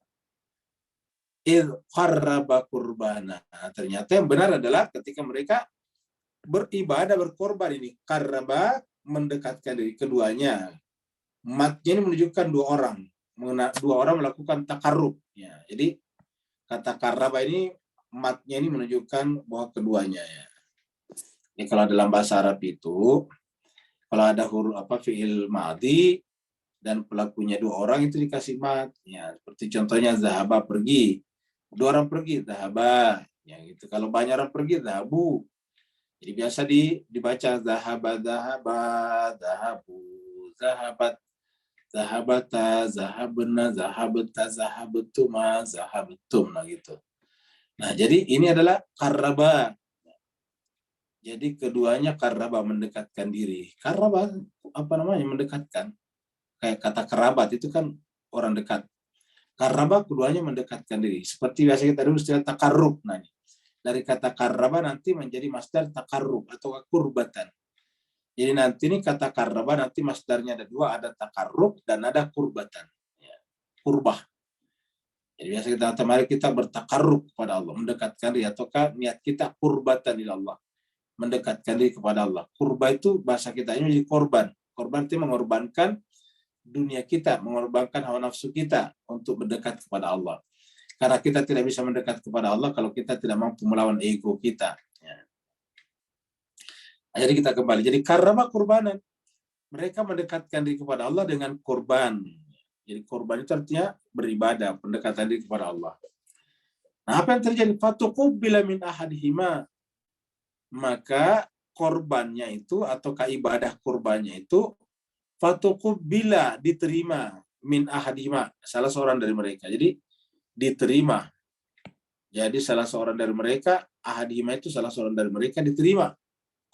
Qarraba qurbana. Nah, ternyata yang benar adalah ketika mereka beribadah berkorban ini. Qarraba mendekatkan diri keduanya. Matnya ini menunjukkan dua orang. Dua orang melakukan takarrub. Ya, jadi kata qarraba ini matnya ini menunjukkan bahwa keduanya ya. Ini kalau dalam bahasa Arab itu kalau ada huruf fi'il madhi dan pelakunya dua orang itu dikasih mat. Ya, seperti contohnya zahaba pergi. Dua orang pergi, zahaba. Ya, gitu. Kalau banyak orang pergi, zahabu. Jadi biasa dibaca zahaba, zahaba, zahabu, zahabat, zahabata, zahabna, zahabta, zahabtuma, zahabtum. Nah gitu. Nah, jadi ini adalah qarraba. Jadi keduanya qarraba, mendekatkan diri. Qarraba apa namanya? Mendekatkan. Kayak kata kerabat itu kan orang dekat. Qarraba keduanya mendekatkan diri. Seperti biasa kita dulu istilah takarrub. Nah, dari kata qarraba nanti menjadi masdar takarrub atau kurbatan. Jadi nanti ini kata qarraba nanti masdarnya ada dua, ada takarrub dan ada kurbatan. Ya, kurbah. Jadi biasa kita mari kita bertakarrub kepada Allah, mendekatkan diri, ataukah niat kita kurbatan ila Allah, mendekatkan diri kepada Allah. Kurba itu bahasa kita ini jadi korban. Korban itu mengorbankan dunia kita, mengorbankan hawa nafsu kita untuk mendekat kepada Allah. Karena kita tidak bisa mendekat kepada Allah kalau kita tidak mampu melawan ego kita. Ya. Jadi kita kembali. Jadi karama kurbanan. Mereka mendekatkan diri kepada Allah dengan korban. Jadi korban itu artinya beribadah, pendekatan diri kepada Allah. Nah, apa yang terjadi? Fatuqubbila min ahadihima. Maka korbannya itu atau ibadah korbannya itu fatuqubbila, diterima, min ahadihima, salah seorang dari mereka. Jadi diterima. Jadi salah seorang dari mereka, ahadihima itu salah seorang dari mereka diterima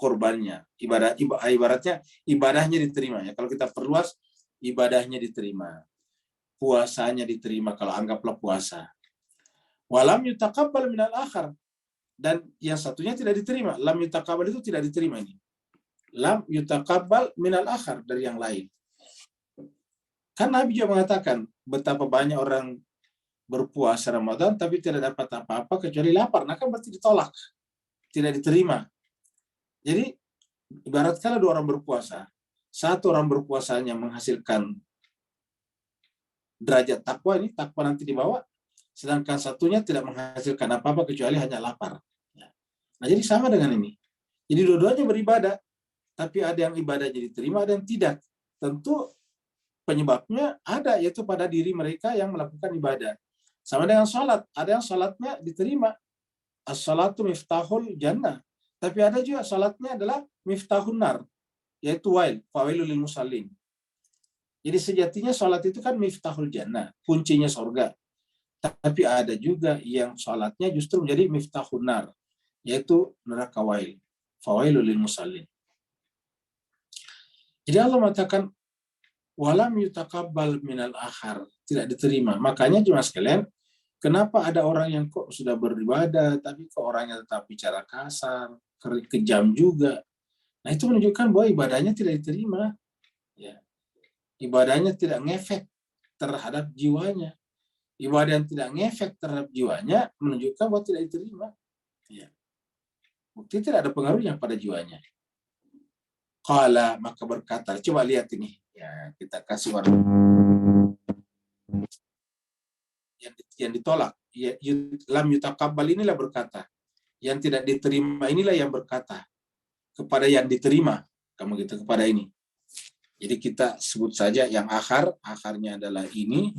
korbannya. Ibaratnya ibadahnya diterima. Ya, kalau kita perluas, ibadahnya diterima. Puasanya diterima kalau anggaplah puasa. Walam yutaqabbal minal akhar. Dan yang satunya tidak diterima. Lam yutaqabbal itu tidak diterima ini. Lam yutaqabbal minal akhar, dari yang lain. Kan Nabi juga mengatakan betapa banyak orang berpuasa Ramadan tapi tidak dapat apa-apa kecuali lapar. Nah kan berarti ditolak. Tidak diterima. Jadi ibarat kalau dua orang berpuasa, satu orang berpuasanya menghasilkan derajat takwa, ini takwa nanti dibawa, sedangkan satunya tidak menghasilkan apa-apa kecuali hanya lapar. Nah jadi sama dengan ini. Jadi dua-duanya beribadah, tapi ada yang ibadahnya diterima, ada yang tidak. Tentu penyebabnya ada, yaitu pada diri mereka yang melakukan ibadah. Sama dengan sholat, ada yang sholatnya diterima. As-sholatu miftahul jannah. Tapi ada juga sholatnya adalah miftahun nar, yaitu wail, fawailul lil musallin. Jadi sejatinya sholat itu kan miftahul jannah, kuncinya surga. Tapi ada juga yang sholatnya justru menjadi miftahun nar, yaitu neraka wail, fawailul lil musallin. Jadi Allah mengatakan walam yutaqabbal minal akhar, tidak diterima. Makanya cuma sekalian, kenapa ada orang yang kok sudah beribadah tapi kok orangnya tetap bicara kasar, kejam juga. Nah itu menunjukkan bahwa ibadahnya tidak diterima. Ya. Ibadahnya tidak ngefek terhadap jiwanya. Ibadah yang tidak ngefek terhadap jiwanya menunjukkan bahwa tidak diterima. Ya. Bukti tidak ada pengaruhnya pada jiwanya. Qala, maka berkata, coba lihat ini. Ya, kita kasih warna. Yang ditolak, ya, lam yutaqabbal inilah berkata. Yang tidak diterima inilah yang berkata kepada yang diterima. Kamu gitu kepada ini. Jadi kita sebut saja yang akarnya adalah ini.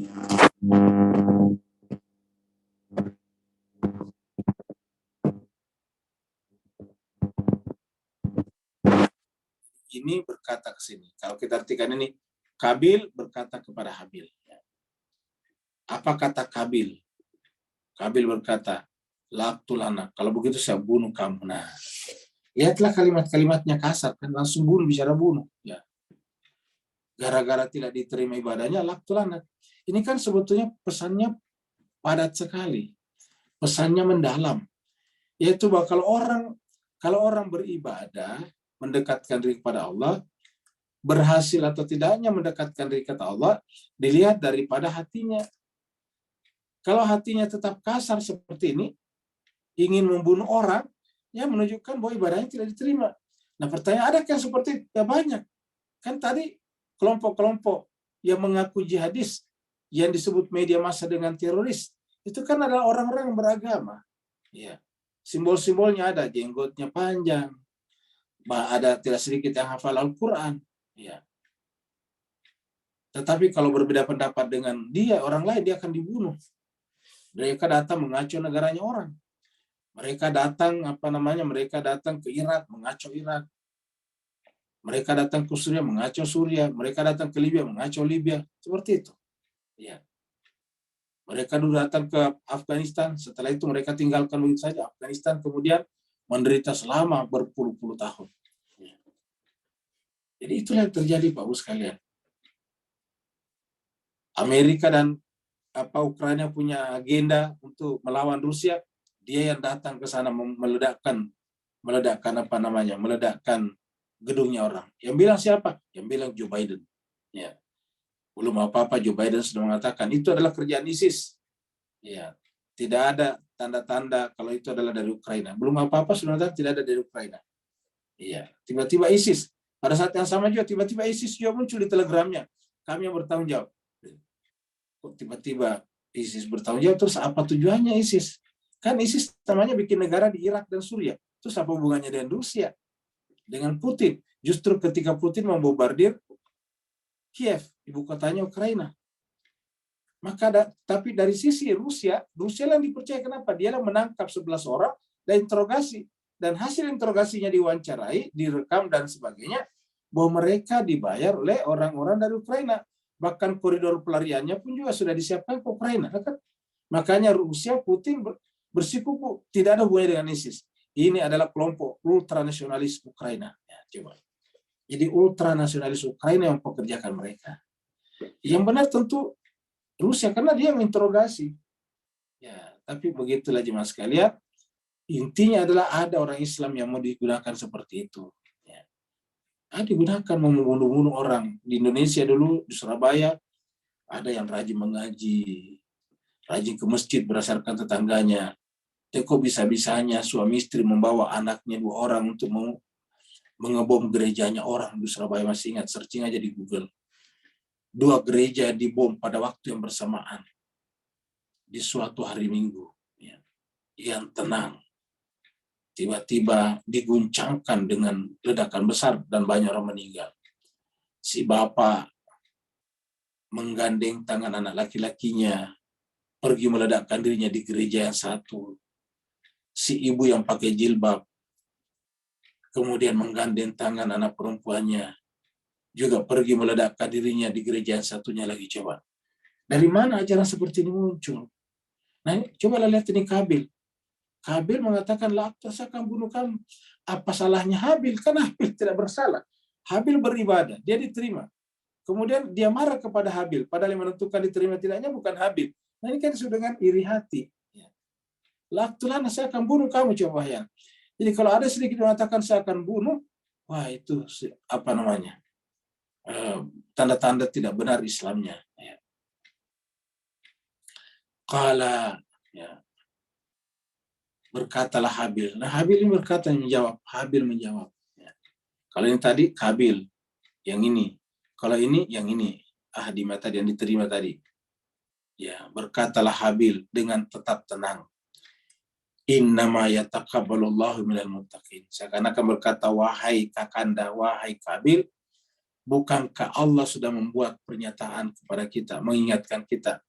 Ini berkata ke sini. Kalau kita artikan ini, Kabil berkata kepada Habil. Apa kata Kabil? Kabil berkata, Laqtul anak. Kalau begitu saya bunuh kamu. Nah, lihatlah kalimat-kalimatnya kasar, kan langsung bunuh, bicara bunuh. Ya. Gara-gara tidak diterima ibadahnya, laqtul anak. Ini kan sebetulnya pesannya padat sekali. Pesannya mendalam. Yaitu bahwa kalau orang beribadah, mendekatkan diri kepada Allah, berhasil atau tidaknya mendekatkan diri kepada Allah, dilihat daripada hatinya. Kalau hatinya tetap kasar seperti ini, ingin membunuh orang, ya menunjukkan bahwa ibadahnya tidak diterima. Nah pertanyaan, ada yang seperti itu? Ya banyak. Kan tadi kelompok-kelompok yang mengaku jihadis, yang disebut media massa dengan teroris, itu kan adalah orang-orang yang beragama. Ya. Simbol-simbolnya ada, jenggotnya panjang, ada tidak sedikit yang hafal Al-Quran. Ya. Tetapi kalau berbeda pendapat dengan dia, orang lain, dia akan dibunuh. Mereka datang mengacau negaranya orang. Mereka datang Mereka datang ke Irak, mengacau Irak. Mereka datang ke Suriah, mengacau Suriah. Mereka datang ke Libya, mengacau Libya. Seperti itu. Ya. Mereka dulu datang ke Afghanistan, setelah itu mereka tinggalkan begitu saja Afghanistan, kemudian menderita selama berpuluh-puluh tahun. Jadi itulah yang terjadi Pak Bu sekalian. Amerika dan Ukraina punya agenda untuk melawan Rusia, dia yang datang ke sana meledakkan meledakkan gedungnya orang. Yang bilang siapa? Yang bilang Joe Biden. Ya. Belum apa-apa Joe Biden sudah mengatakan itu adalah kerjaan ISIS. Ya. Tidak ada tanda-tanda kalau itu adalah dari Ukraina. Belum apa-apa sudah mengatakan tidak ada dari Ukraina. Iya, tiba-tiba ISIS. Pada saat yang sama juga tiba-tiba ISIS juga muncul di telegramnya. Kami yang bertanggung jawab. Kok tiba-tiba ISIS bertanggung jawab, terus apa tujuannya ISIS? Kan ISIS namanya bikin negara di Irak dan Suriah. Terus apa hubungannya dengan Rusia? Dengan Putin? Justru ketika Putin membombardir Kiev, ibu kotanya Ukraina. Tapi dari sisi Rusia yang dipercaya kenapa? Dia menangkap 11 orang dan interogasi. Dan hasil interogasinya diwawancarai, direkam dan sebagainya, bahwa mereka dibayar oleh orang-orang dari Ukraina. Bahkan koridor pelariannya pun juga sudah disiapkan ke Ukraina. Makanya Rusia, Putin bersikuku tidak ada hubungannya dengan ISIS. Ini adalah kelompok ultranasionalis Ukraina. Ya, coba. Jadi ultranasionalis Ukraina yang mempekerjakan mereka. Yang benar tentu Rusia, karena dia menginterogasi. Ya, tapi begitulah jemaah sekalian. Intinya adalah ada orang Islam yang mau digunakan seperti itu. Ya. Digunakan membunuh-bunuh orang. Di Indonesia dulu, di Surabaya, ada yang rajin mengaji, rajin ke masjid berdasarkan tetangganya. Kok bisa-bisanya suami istri membawa anaknya 2 orang untuk mengebom gerejanya orang di Surabaya. Masih ingat, searching aja di Google. 2 gereja dibom pada waktu yang bersamaan. Di suatu hari Minggu. Ya. Yang tenang. Tiba-tiba diguncangkan dengan ledakan besar dan banyak orang meninggal. Si bapak menggandeng tangan anak laki-lakinya, pergi meledakkan dirinya di gereja yang satu. Si ibu yang pakai jilbab, kemudian menggandeng tangan anak perempuannya, juga pergi meledakkan dirinya di gereja yang satunya lagi. Coba. Dari mana ajaran seperti ini muncul? Nah, coba lihat ini Kabil. Habil mengatakan, saya akan bunuh kamu. Apa salahnya Habil? Kan Habil tidak bersalah. Habil beribadah, dia diterima. Kemudian dia marah kepada Habil, padahal yang menentukan diterima tidaknya bukan Habil. Nah ini kan sudah dengan iri hati. Laktulana, saya akan bunuh kamu, coba ya. Jadi kalau ada sedikit mengatakan saya akan bunuh, wah itu apa namanya? Tanda-tanda tidak benar Islamnya. Ya. Qala, ya. Berkatalah Habil. Nah Habil ini berkata, menjawab. Habil menjawab. Ya. Kalau ini tadi Habil, yang ini. Kalau ini, yang ini. Ahdi mata yang diterima tadi. Ya, berkatalah Habil dengan tetap tenang. Innama yataqabbalullahu minal muttaqin. Seakan-akan berkata, wahai kakanda, wahai Habil, bukankah Allah sudah membuat pernyataan kepada kita, mengingatkan kita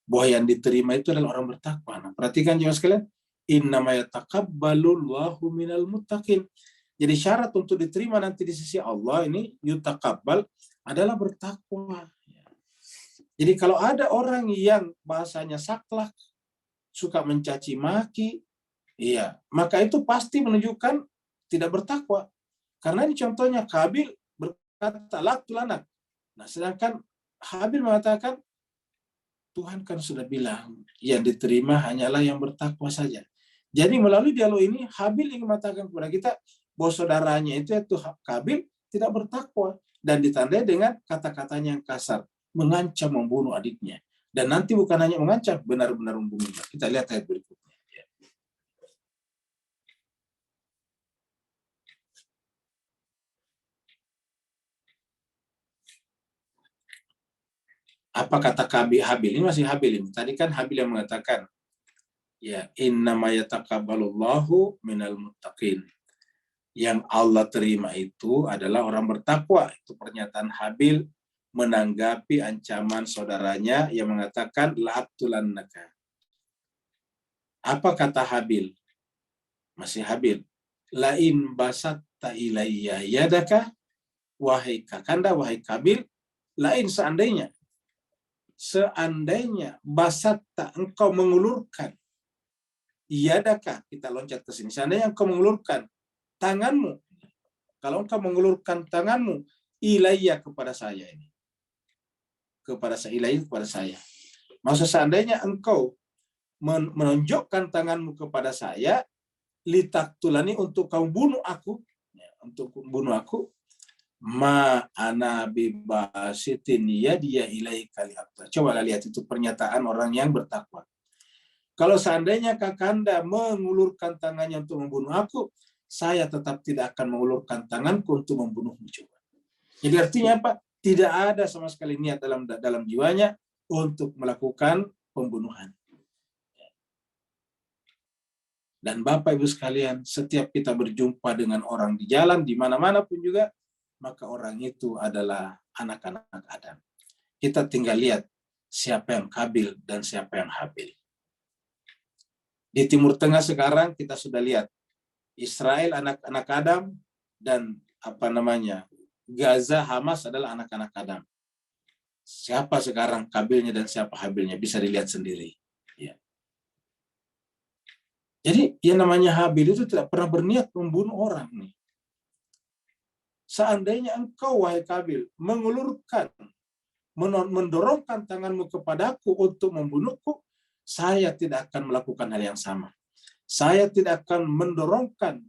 bahwa yang diterima itu adalah orang bertakwa. Nah, perhatikan jemaah sekalian, innama yataqabbalullahu minal muttaqin. Jadi syarat untuk diterima nanti di sisi Allah ini yutaqabbal adalah bertakwa. Jadi kalau ada orang yang bahasanya saklek, suka mencaci maki, iya, maka itu pasti menunjukkan tidak bertakwa. Karena ini contohnya Habil berkata laktulanak. Nah, sedangkan Habil mengatakan Tuhan kan sudah bilang yang diterima hanyalah yang bertakwa saja. Jadi melalui dialog ini Habil ingin mengatakan kepada kita bahwa saudaranya itu Habil tidak bertakwa dan ditandai dengan kata-katanya yang kasar, mengancam membunuh adiknya. Dan nanti bukan hanya mengancam, benar-benar membunuhnya. Kita lihat ayat berikutnya. Apa kata Habil? Ini masih Habil ini. Tadi kan Habil yang mengatakan, ya, innama yataqabbalullahu minal muttaqin. Yang Allah terima itu adalah orang bertakwa. Itu pernyataan Habil menanggapi ancaman saudaranya yang mengatakan la'aqtulannaka. Apa kata Habil? Masih Habil. Lain basatta ilayya yadaka, wahai kakanda, wahai Habil, lain seandainya seandainya basatta engkau mengulurkan, yadaka, kita loncat ke sini, seandainya engkau mengulurkan tanganmu, kalau engkau mengulurkan tanganmu, ilayya kepada saya ini. Kepada saya, ilayya kepada saya. Maksud seandainya engkau menunjukkan tanganmu kepada saya, litaktulani untuk kau bunuh aku, ya, untuk bunuh aku, ma ana bibasitin yadiya ilaika liaqta. Coba lihat itu pernyataan orang yang bertakwa. Kalau seandainya Kakanda mengulurkan tangannya untuk membunuh aku, saya tetap tidak akan mengulurkan tanganku untuk membunuhmu. Coba. Jadi artinya apa? Tidak ada sama sekali niat dalam jiwanya untuk melakukan pembunuhan. Dan Bapak Ibu sekalian, setiap kita berjumpa dengan orang di jalan, di mana-mana pun juga, maka orang itu adalah anak-anak Adam. Kita tinggal lihat siapa yang Kabil dan siapa yang Habil. Di Timur Tengah sekarang kita sudah lihat Israel anak-anak Adam dan Gaza, Hamas adalah anak-anak Adam. Siapa sekarang Kabilnya dan siapa Habilnya bisa dilihat sendiri. Ya. Jadi yang namanya Habil itu tidak pernah berniat membunuh orang nih. Seandainya engkau, wahai Kabil, mendorongkan tanganmu kepadaku untuk membunuhku, saya tidak akan melakukan hal yang sama. Saya tidak akan mendorongkan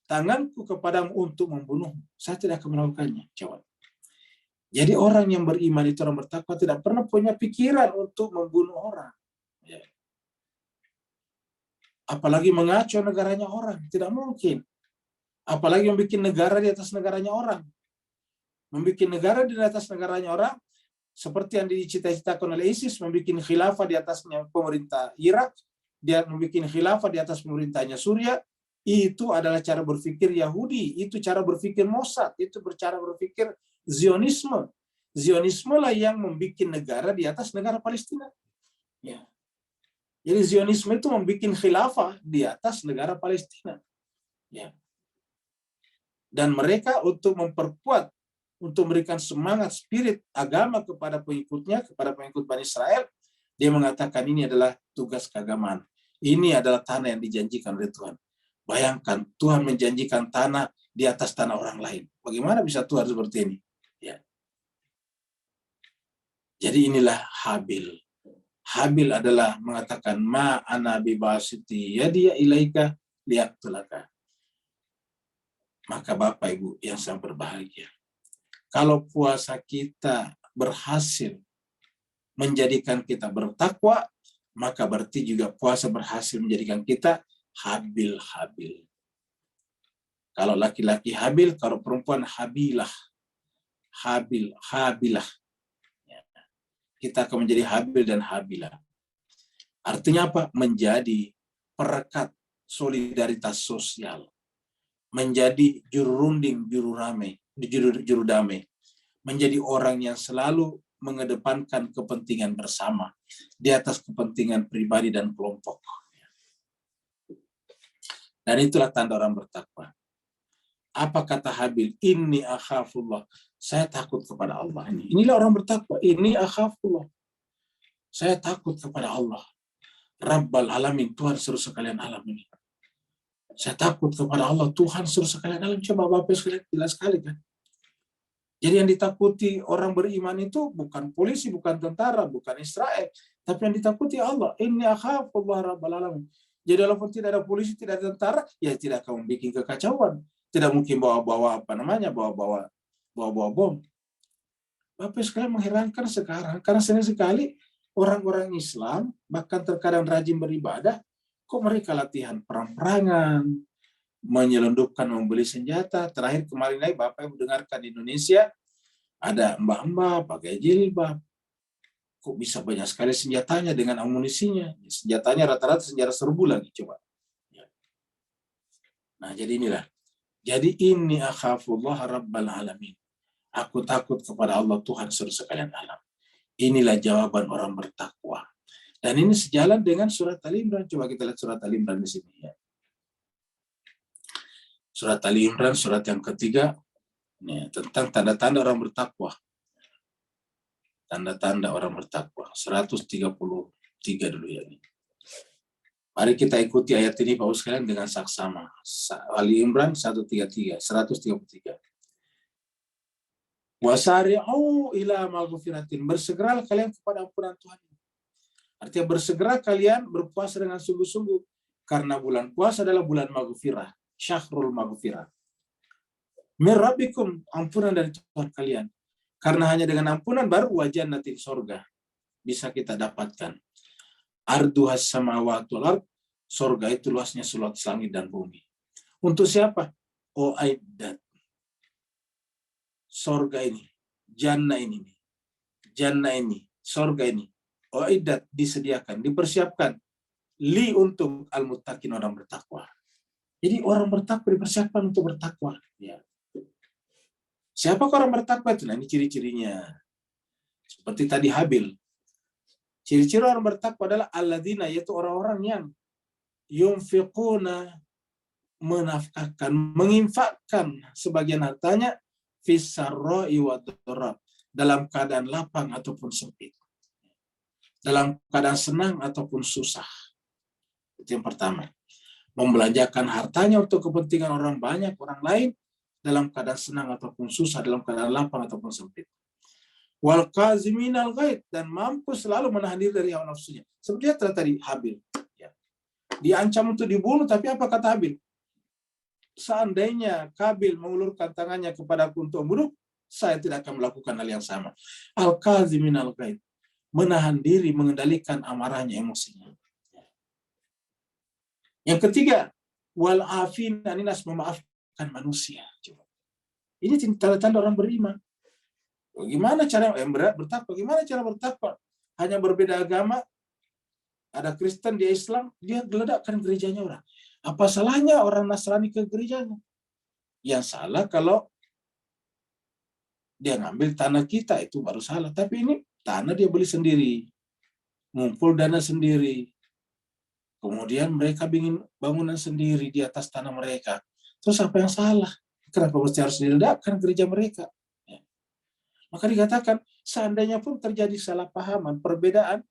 tanganku kepadamu untuk membunuhmu. Saya tidak akan melakukannya. Coba. Jadi orang yang beriman itu, orang bertakwa, tidak pernah punya pikiran untuk membunuh orang. Ya. Apalagi mengacau negaranya orang. Tidak mungkin. Apalagi membuat negara di atas negaranya orang. Membuat negara di atas negaranya orang, seperti yang dicita-citakan oleh ISIS, membuat khilafah di atasnya pemerintah Irak, dia membuat khilafah di atas pemerintahnya Suriah. Itu adalah cara berpikir Yahudi, itu cara berpikir Mossad, itu cara berpikir Zionisme. Zionisme lah yang membuat negara di atas negara Palestina. Ya. Jadi Zionisme itu membuat khilafah di atas negara Palestina. Ya. Dan mereka untuk memperkuat, untuk memberikan semangat spirit agama kepada pengikutnya, kepada pengikut Bani Israel, dia mengatakan ini adalah tugas keagamaan. Ini adalah tanah yang dijanjikan oleh Tuhan. Bayangkan, Tuhan menjanjikan tanah di atas tanah orang lain. Bagaimana bisa Tuhan seperti ini? Ya. Jadi inilah Habil. Habil adalah mengatakan, ma ana bibasiti yadiya ilaika liaqtulaka. Maka Bapak Ibu yang sangat berbahagia, kalau puasa kita berhasil menjadikan kita bertakwa, maka berarti juga puasa berhasil menjadikan kita Habil-Habil. Kalau laki-laki Habil, kalau perempuan Habilah. Habilah. Kita akan menjadi Habil dan Habilah. Artinya apa? Menjadi perekat solidaritas sosial. Menjadi juru runding, juru damai. Menjadi orang yang selalu mengedepankan kepentingan bersama di atas kepentingan pribadi dan kelompok. Dan itulah tanda orang bertakwa. Apa kata Habil? Inni akhafullah. Saya takut kepada Allah. Inilah orang bertakwa. Inni akhafullah. Saya takut kepada Allah. Rabbal alamin. Tuhan seluruh sekalian alam ini. Saya takut kepada Allah, Tuhan seluruh sekalian alam. Coba Bapak sekalian, jelas sekali kan. Jadi yang ditakuti orang beriman itu bukan polisi, bukan tentara, bukan Israel, tapi yang ditakuti Allah. Inni akhafullah rabbal alamin. Jadi walaupun tidak ada polisi, tidak ada tentara, ya tidak akan membuat kekacauan. Tidak mungkin bawa-bawa bom. Bapak sekalian, mengherankan sekarang, karena sering sekali orang-orang Islam, bahkan terkadang rajin beribadah, kok mereka latihan perang-perangan, menyelundupkan, membeli senjata. Terakhir kemarin lagi Bapak Ibu dengarkan di Indonesia, ada mbak-mbak pakai jilbab. Kok bisa banyak sekali senjatanya dengan amunisinya? Senjatanya rata-rata senjata serbu lagi, coba. Nah, jadi inilah. Jadi ini akhafullah rabbal alamin. Aku takut kepada Allah, Tuhan seluruh sekalian alam. Inilah jawaban orang bertakwa. Dan ini sejalan dengan surat Ali Imran. Coba kita lihat surat Ali Imran di sini. Ya. Surat Ali Imran, surat yang ketiga, ya, tentang tanda-tanda orang bertakwa. Tanda-tanda orang bertakwa. 133 dulu ya. Mari kita ikuti ayat ini Bapak sekalian dengan saksama. Ali Imran 133. Wasari'u ila maghfiratin. Bersegeralah kalian kepada ampunan Tuhan. Artinya bersegera kalian berpuasa dengan sungguh-sungguh. Karena bulan puasa adalah bulan maghfirah. Syahrul maghfirah. Min rabbikum, ampunan dari Tuhan kalian. Karena hanya dengan ampunan baru wajah nanti sorga bisa kita dapatkan. Arduhas samawati wal ard, sorga itu luasnya seluas langit dan bumi. Untuk siapa? Aidat. Sorga ini, jannah ini, sorga ini. Aidat disediakan, dipersiapkan. Li untuk al-muttaqin, orang bertakwa. Jadi orang bertakwa dipersiapkan untuk bertakwa. Ya. Siapa orang bertakwa itu? Nah, ini ciri-cirinya. Seperti tadi Habil. Ciri-ciri orang bertakwa adalah alladzina, yaitu orang-orang yang yunfiquna, menafkahkan, menginfakkan sebagian hartanya fisarra'i wa dharra, dalam keadaan lapang ataupun sempit. Dalam keadaan senang ataupun susah. Itu yang pertama. Membelanjakan hartanya untuk kepentingan orang banyak, orang lain, dalam keadaan senang ataupun susah, dalam keadaan lapang ataupun sempit. Wal kaziminal ghaid, dan mampu selalu menahan diri dari hawa nafsunya. Seperti tadi Habil. Ya. Diancam untuk dibunuh, tapi apa kata Habil? Seandainya Kabil mengulurkan tangannya kepadaku untuk membunuh, saya tidak akan melakukan hal yang sama. Al kaziminal ghaid, menahan diri, mengendalikan amarahnya, emosinya. Yang ketiga, wal afin aninas, memaafkan manusia. Coba. Ini tanda-tanda orang beriman. Bagaimana cara bertakwa? Gimana cara bertakwa? Hanya berbeda agama, ada Kristen, dia Islam, dia geledakkan gerejanya orang. Apa salahnya orang Nasrani ke gerejanya? Yang salah kalau dia ngambil tanah kita, itu baru salah. Tapi ini tanah dia beli sendiri, ngumpul dana sendiri. Kemudian mereka bikin bangunan sendiri di atas tanah mereka. Terus apa yang salah? Kenapa mesti harus diledakkan gereja mereka? Ya. Maka dikatakan, seandainya pun terjadi salah pahaman, perbedaan,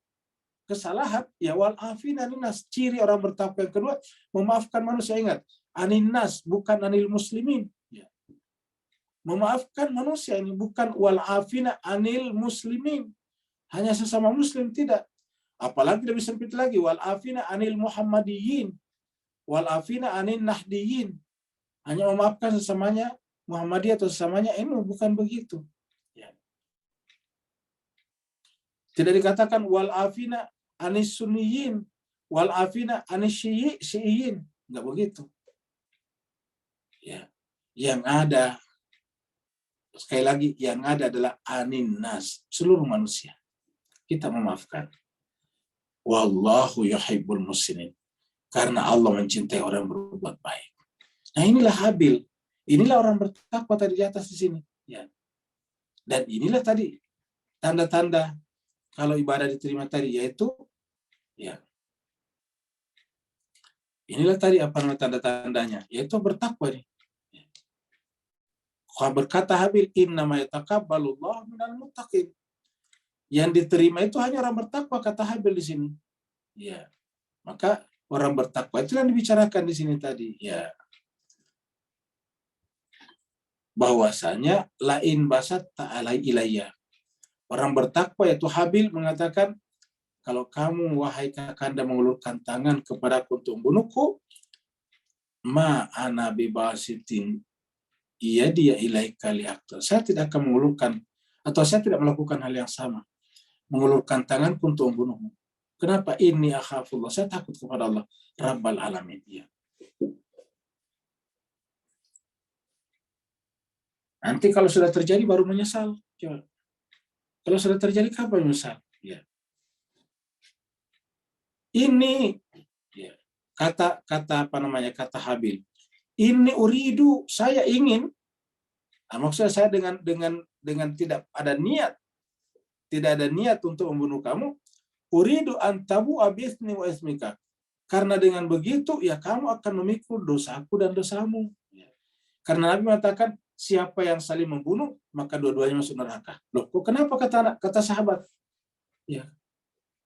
kesalahan, ya wal afin aninas, ciri orang bertakwa yang kedua, memaafkan manusia. Ingat, aninas, bukan anil muslimin. Ya. Memaafkan manusia ini bukan wal afina anil muslimin. Hanya sesama muslim, tidak. Apalagi lebih sempit lagi, wal afina anil muhammadiyin, wal afina anil nahdiyin. Hanya memaafkan sesamanya Muhammadiyah atau sesamanya NU, bukan begitu. Ya. Tidak dikatakan wal afina anis sunniyin, wal afina anis syi'iyin, enggak begitu. Ya. Yang ada, sekali lagi, yang ada adalah aninnas, seluruh manusia. Kita memaafkan. Wallahu yuhibbul muhsinin. Karena Allah mencintai orang yang berbuat baik. Nah, inilah Habil. Inilah orang bertakwa tadi di atas di sini. Ya. Dan inilah tadi tanda-tanda kalau ibadah diterima tadi, yaitu ya. Inilah tadi apa tanda-tandanya, yaitu bertakwa nih. Ya. Berkata Habil, innama yataqabbalullahu minal muttaqin. Yang diterima itu hanya orang bertakwa, kata Habil di sini. Ya. Maka orang bertakwa itu yang dibicarakan di sini tadi. Ya. Bahwasanya lain basat ta'alai ilayya. Orang bertakwa yaitu Habil mengatakan, kalau kamu wahai kakanda mengulurkan tangan kepadaku untuk membunuhku, ma ana bibasitin iya dia ilaika liaqtul. Saya tidak akan mengulurkan, atau saya tidak melakukan hal yang sama, mengulurkan tanganku untuk membunuhmu. Kenapa? Inni akhafullah, saya takut kepada Allah Rabbal alamin. Ya. Nanti kalau sudah terjadi baru menyesal. Coba. Kalau sudah terjadi kapan menyesal? Ya. Ini ya, kata kata Habil. Ini uridu, saya ingin. Nah, maksudnya saya dengan tidak ada niat untuk membunuh kamu. Uridu antabu abisni wa ismika. Karena dengan begitu ya kamu akan memikul dosaku dan dosamu. Ya. Karena Nabi mengatakan, siapa yang saling membunuh, maka dua-duanya masuk neraka. Loh, kok kenapa kata sahabat? Ya,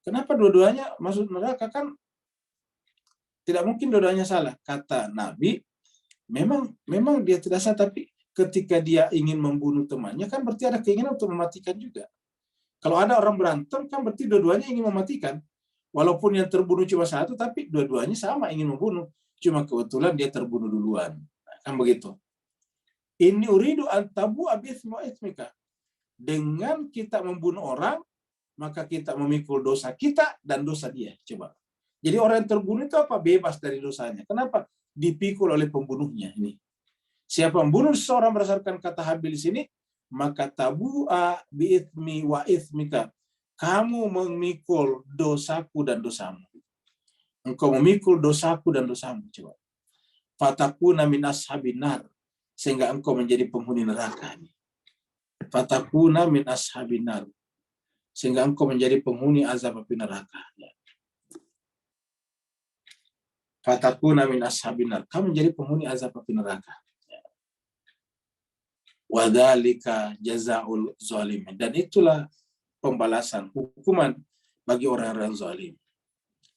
kenapa dua-duanya masuk neraka? Kan tidak mungkin dua-duanya salah. Kata Nabi, memang dia tidak salah, tapi ketika dia ingin membunuh temannya, kan berarti ada keinginan untuk mematikan juga. Kalau ada orang berantem, kan berarti dua-duanya ingin mematikan. Walaupun yang terbunuh cuma satu, tapi dua-duanya sama ingin membunuh. Cuma kebetulan dia terbunuh duluan. Nah, kan begitu. Ini uridu antabu abithmu ismika. Dengan kita membunuh orang, maka kita memikul dosa kita dan dosa dia. Coba. Jadi orang yang terbunuh itu apa? Bebas dari dosanya. Kenapa? Dipikul oleh pembunuhnya. Ini. Siapa membunuh seseorang berdasarkan kata Habil di sini, maka tabu'a bi'ithmi wa ithmika. Kamu memikul dosaku dan dosamu. Engkau memikul dosaku dan dosamu. Coba. Fatakuna min ashabin nar. Sehingga engkau menjadi penghuni neraka. Fatakuna min ashabin nar. Sehingga engkau menjadi penghuni azab api neraka. Fatakuna min ashabin nar. Kamu menjadi penghuni azab api neraka. Wadzalika jazaul zalimin. Dan itulah pembalasan, hukuman bagi orang-orang zalim.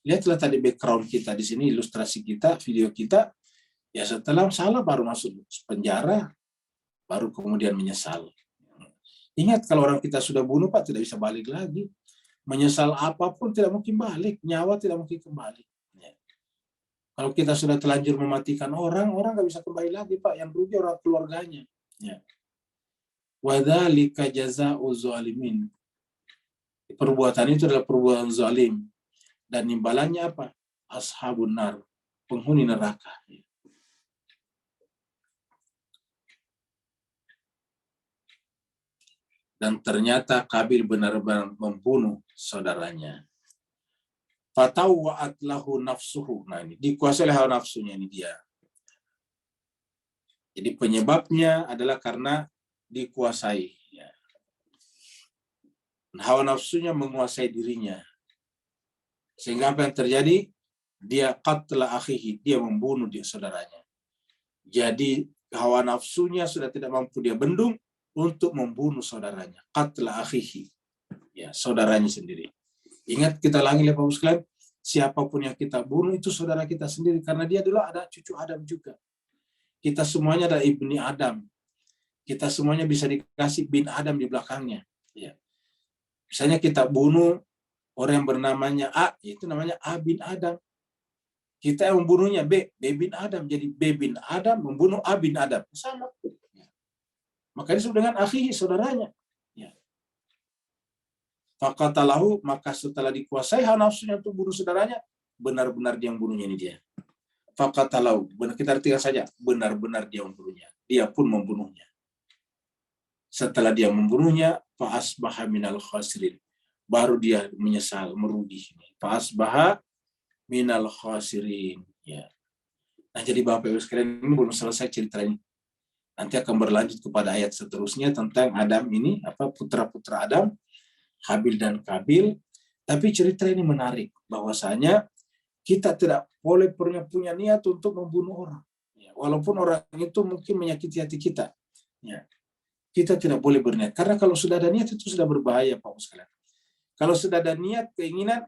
Lihatlah tadi background kita di sini, ilustrasi kita, video kita. Ya setelah salah baru masuk penjara, baru kemudian menyesal. Ingat kalau orang kita sudah bunuh Pak tidak bisa balik lagi. Menyesal apapun tidak mungkin balik, nyawa tidak mungkin kembali. Ya. Kalau kita sudah terlanjur mematikan orang nggak bisa kembali lagi Pak. Yang rugi orang keluarganya. Ya. Wadzalika jazaa'u zalimin. Perbuatan itu adalah perbuatan zalim. Dan imbalannya apa? Ashabun nar, penghuni neraka. Dan ternyata Qabil benar-benar membunuh saudaranya. Fatawwa'at lahu nafsuhu. Nah ini dikuasai oleh hawa nafsunya ini dia. Jadi penyebabnya adalah karena dikuasai. Ya. Hawa nafsunya menguasai dirinya. Sehingga apa yang terjadi? Dia qatla akhihi. Dia membunuh dia saudaranya. Jadi hawa nafsunya sudah tidak mampu dia bendung untuk membunuh saudaranya. Qatla akhihi. Ya, saudaranya sendiri. Ingat kita lagi Bapak Ibu sekalian, siapapun yang kita bunuh itu saudara kita sendiri. Karena dia dulu ada cucu Adam juga. Kita semuanya ada ibni Adam. Kita semuanya bisa dikasih bin Adam di belakangnya. Ya. Misalnya kita bunuh orang yang bernamanya A, itu namanya A bin Adam. Kita yang membunuhnya B bin Adam. Jadi B bin Adam membunuh A bin Adam. Sama. Maka disebut dengan akhihi, saudaranya. Ya. Faqatalahu, maka setelah dikuasai hawa nafsunya untuk bunuh saudaranya, benar-benar dia membunuhnya ini dia. Faqatalahu, benar kita artikan saja, benar-benar dia membunuhnya. Dia pun membunuhnya. Setelah dia membunuhnya, fa'asbaha minal khasirin. Baru dia menyesal, merugi. Fa'asbaha minal khasirin. Ya. Nah, jadi Bapak Ibu sekalian, ini belum selesai cerita ini. Nanti akan berlanjut kepada ayat seterusnya tentang Adam ini, putra-putra Adam, Habil dan Qabil. Tapi cerita ini menarik, bahwasanya kita tidak boleh punya niat untuk membunuh orang. Ya, walaupun orang itu mungkin menyakiti hati kita. Ya. Kita tidak boleh berniat. Karena kalau sudah ada niat itu sudah berbahaya, Pak sekalian. Kalau sudah ada niat, keinginan,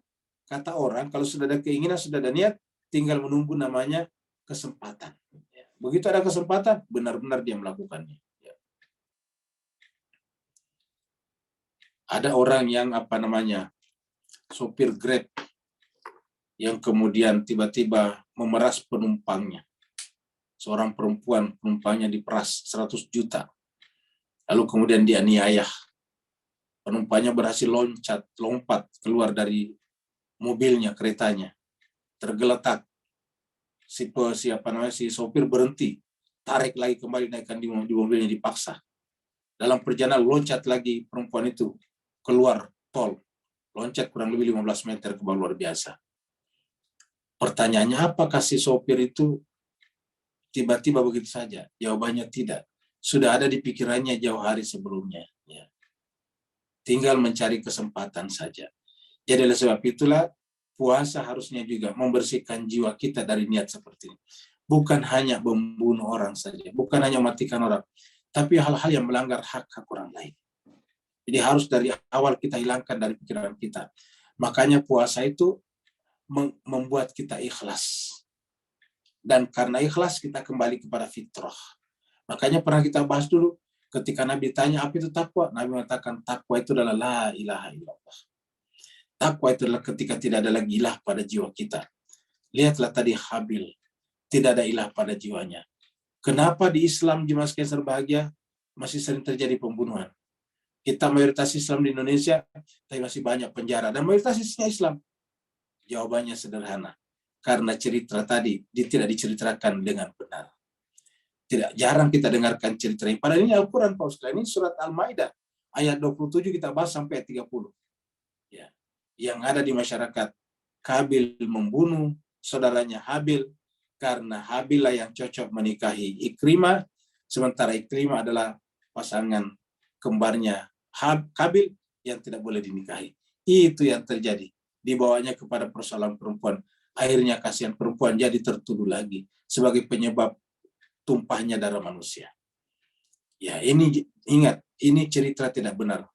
kata orang, kalau sudah ada keinginan, sudah ada niat, tinggal menunggu namanya kesempatan. Begitu ada kesempatan, benar-benar dia melakukannya. Ya. Ada orang yang sopir Grab, yang kemudian tiba-tiba memeras penumpangnya. Seorang perempuan, penumpangnya diperas 100 juta. Lalu kemudian dianiaya. Penumpangnya berhasil lompat keluar dari mobilnya, keretanya. Tergeletak. Si sopir berhenti, tarik lagi kembali, naikkan di mobilnya, dipaksa. Dalam perjalanan loncat lagi perempuan itu keluar tol, loncat kurang lebih 15 meter ke bawah, luar biasa. Pertanyaannya, apakah si sopir itu tiba-tiba begitu saja? Jawabannya tidak. Sudah ada di pikirannya jauh hari sebelumnya. Ya. Tinggal mencari kesempatan saja. Jadi oleh sebab itulah puasa harusnya juga membersihkan jiwa kita dari niat seperti ini. Bukan hanya membunuh orang saja, bukan hanya mematikan orang, tapi hal-hal yang melanggar hak-hak orang lain. Jadi harus dari awal kita hilangkan dari pikiran kita. Makanya puasa itu membuat kita ikhlas. Dan karena ikhlas kita kembali kepada fitrah. Makanya pernah kita bahas dulu, ketika Nabi tanya apa itu takwa, Nabi mengatakan takwa itu adalah la ilaha illallah. Takwa itu adalah ketika tidak ada lagi ilah pada jiwa kita. Lihatlah tadi Habil, tidak ada ilah pada jiwanya. Kenapa di Islam jemaah sekalian berbahagia masih sering terjadi pembunuhan? Kita mayoritas Islam di Indonesia, tapi masih banyak penjara dan mayoritas Islam. Jawabannya sederhana, karena cerita tadi tidak diceritakan dengan benar. Jarang kita dengarkan cerita ini. Padahal ini Al-Quran, Pak Ustaz. Ini surat Al-Maidah ayat 27 kita bahas sampai 30. Ya. Yang ada di masyarakat, Kabil membunuh saudaranya Habil karena Habil lah yang cocok menikahi Ikrimah, sementara Ikrimah adalah pasangan kembarnya Kabil yang tidak boleh dinikahi. Itu yang terjadi. Dibawanya kepada persoalan perempuan. Akhirnya kasihan perempuan jadi tertuduh lagi sebagai penyebab tumpahnya darah manusia. Ya, ini ingat, ini cerita tidak benar.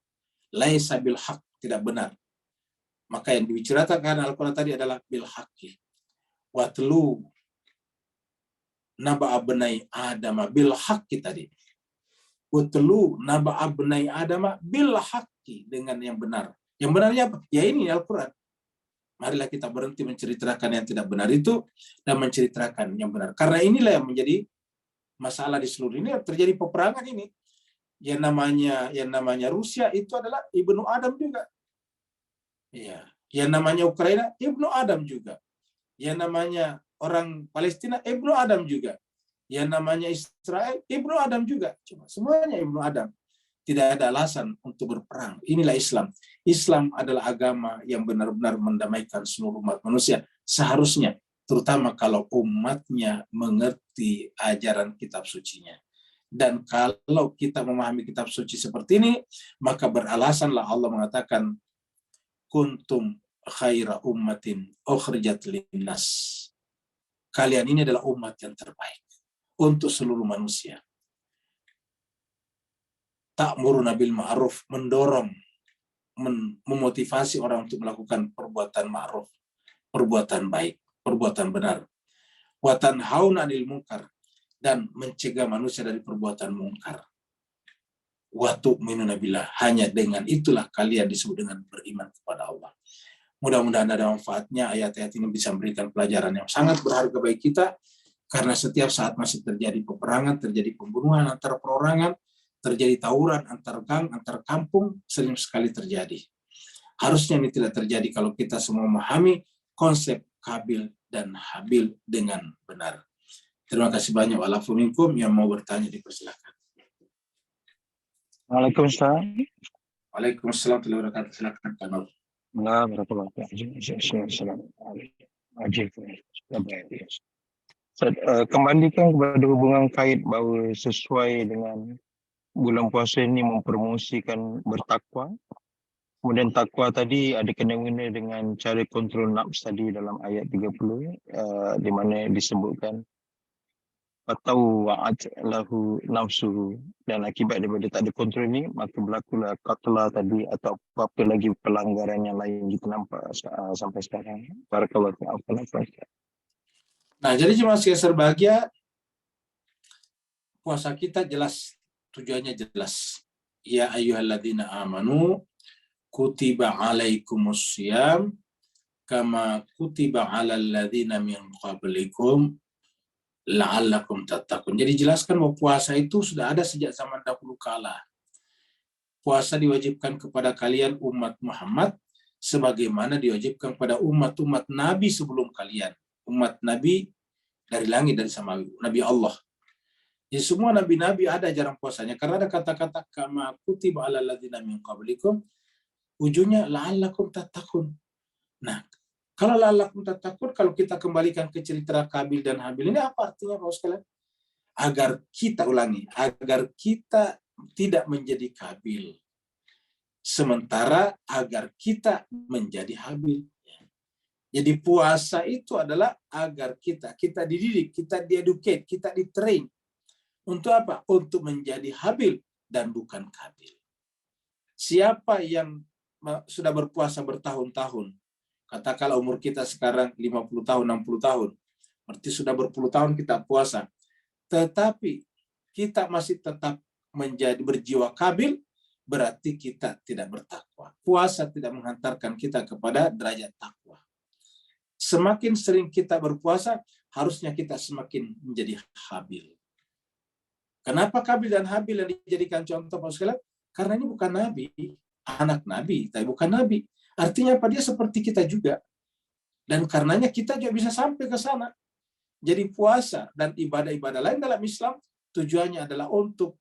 Laisa bil haq, tidak benar. Maka yang diceritakan Al-Quran tadi adalah bil haqqi. Watlu naba abnai adama bil haqqi tadi. Watlu naba abnai adama bil haqqi, dengan yang benar. Yang benarnya apa? Ya ini Al-Quran. Marilah kita berhenti menceritakan yang tidak benar itu dan menceritakan yang benar. Karena inilah yang menjadi masalah di seluruh ini. Terjadi peperangan ini. Yang namanya Rusia itu adalah ibnu Adam juga. Ya. Yang namanya Ukraina ibnu Adam juga. Yang namanya orang Palestina ibnu Adam juga. Yang namanya Israel ibnu Adam juga. Cuma semuanya ibnu Adam. Tidak ada alasan untuk berperang. Inilah Islam. Islam adalah agama yang benar-benar mendamaikan seluruh umat manusia. Seharusnya, terutama kalau umatnya mengerti ajaran kitab sucinya. Dan kalau kita memahami kitab suci seperti ini, maka beralasanlah Allah mengatakan, kuntum khaira ummatin ukhrijat linnas. Kalian ini adalah umat yang terbaik untuk seluruh manusia. Ta'muruna bil ma'ruf, mendorong, memotivasi orang untuk melakukan perbuatan ma'ruf, perbuatan baik, perbuatan benar. Wa tanhauna 'anil munkar, dan mencegah manusia dari perbuatan mungkar. Wa tu'minuna billah, hanya dengan itulah kalian disebut dengan beriman kepada Allah. Mudah-mudahan ada manfaatnya, ayat-ayat ini bisa memberikan pelajaran yang sangat berharga bagi kita, karena setiap saat masih terjadi peperangan, terjadi pembunuhan antar perorangan, terjadi tawuran antar gang, antar kampung, sering sekali terjadi. Harusnya ini tidak terjadi kalau kita semua memahami konsep Kabil dan Habil dengan benar. Terima kasih banyak. Walafu minkum, yang mau bertanya dipersilakan. Waalaikumsalam. Waalaikumsalam warahmatullahi wabarakatuh. Silakan Pak Nur. Kembalikan kepada hubungan kait bahawa sesuai dengan bulan puasa ini mempromosikan bertakwa. Kemudian takwa tadi ada kena-mengena dengan cara kontrol nafs tadi dalam ayat 30, di mana disebutkan atau wa'at lahu nafsuhu, dan akibat daripada tak ada kontrol ni maka berlakulah qatla tadi atau apa lagi pelanggaran yang lain kita nampak sampai sekarang. Barakallahu fiik. Nah, jadi jemaah sekalian berbahagia, puasa kita jelas, tujuannya jelas. Ya ayyuhalladzina amanu kutiba alaikumussyam kama kutiba alal ladzina min qablikum la'allakum tattaqun. Jadi jelaskan bahwa puasa itu sudah ada sejak zaman dahulu kala. Puasa diwajibkan kepada kalian umat Muhammad sebagaimana diwajibkan kepada umat-umat Nabi sebelum kalian. Umat Nabi dari langit, dari samawi, Nabi Allah. Jadi semua nabi-nabi ada ajaran puasanya, karena ada kata-kata kama kutiba alal ladzina min qablikum, ujungnya la'allakum tattaqun. Nah, kalau la'allakum tattaqun, kalau kita kembalikan ke cerita Kabil dan Habil, ini apa artinya Pak sekalian? Agar kita ulangi, agar kita tidak menjadi Kabil, sementara agar kita menjadi Habil. Jadi puasa itu adalah agar kita dididik, kita dieducate, kita ditrain Untuk apa? Untuk menjadi Habil dan bukan Kabil. Siapa yang sudah berpuasa bertahun-tahun, katakanlah umur kita sekarang 50 tahun, 60 tahun, berarti sudah berpuluh tahun kita puasa, tetapi kita masih tetap menjadi berjiwa Kabil, berarti kita tidak bertakwa. Puasa tidak menghantarkan kita kepada derajat takwa. Semakin sering kita berpuasa, harusnya kita semakin menjadi Habil. Kenapa Kabil dan Habil yang dijadikan contoh, Pak sekalian? Karena ini bukan nabi, anak nabi, tapi bukan nabi. Artinya apa? Dia seperti kita juga. Dan karenanya kita juga bisa sampai ke sana. Jadi puasa dan ibadah-ibadah lain dalam Islam tujuannya adalah untuk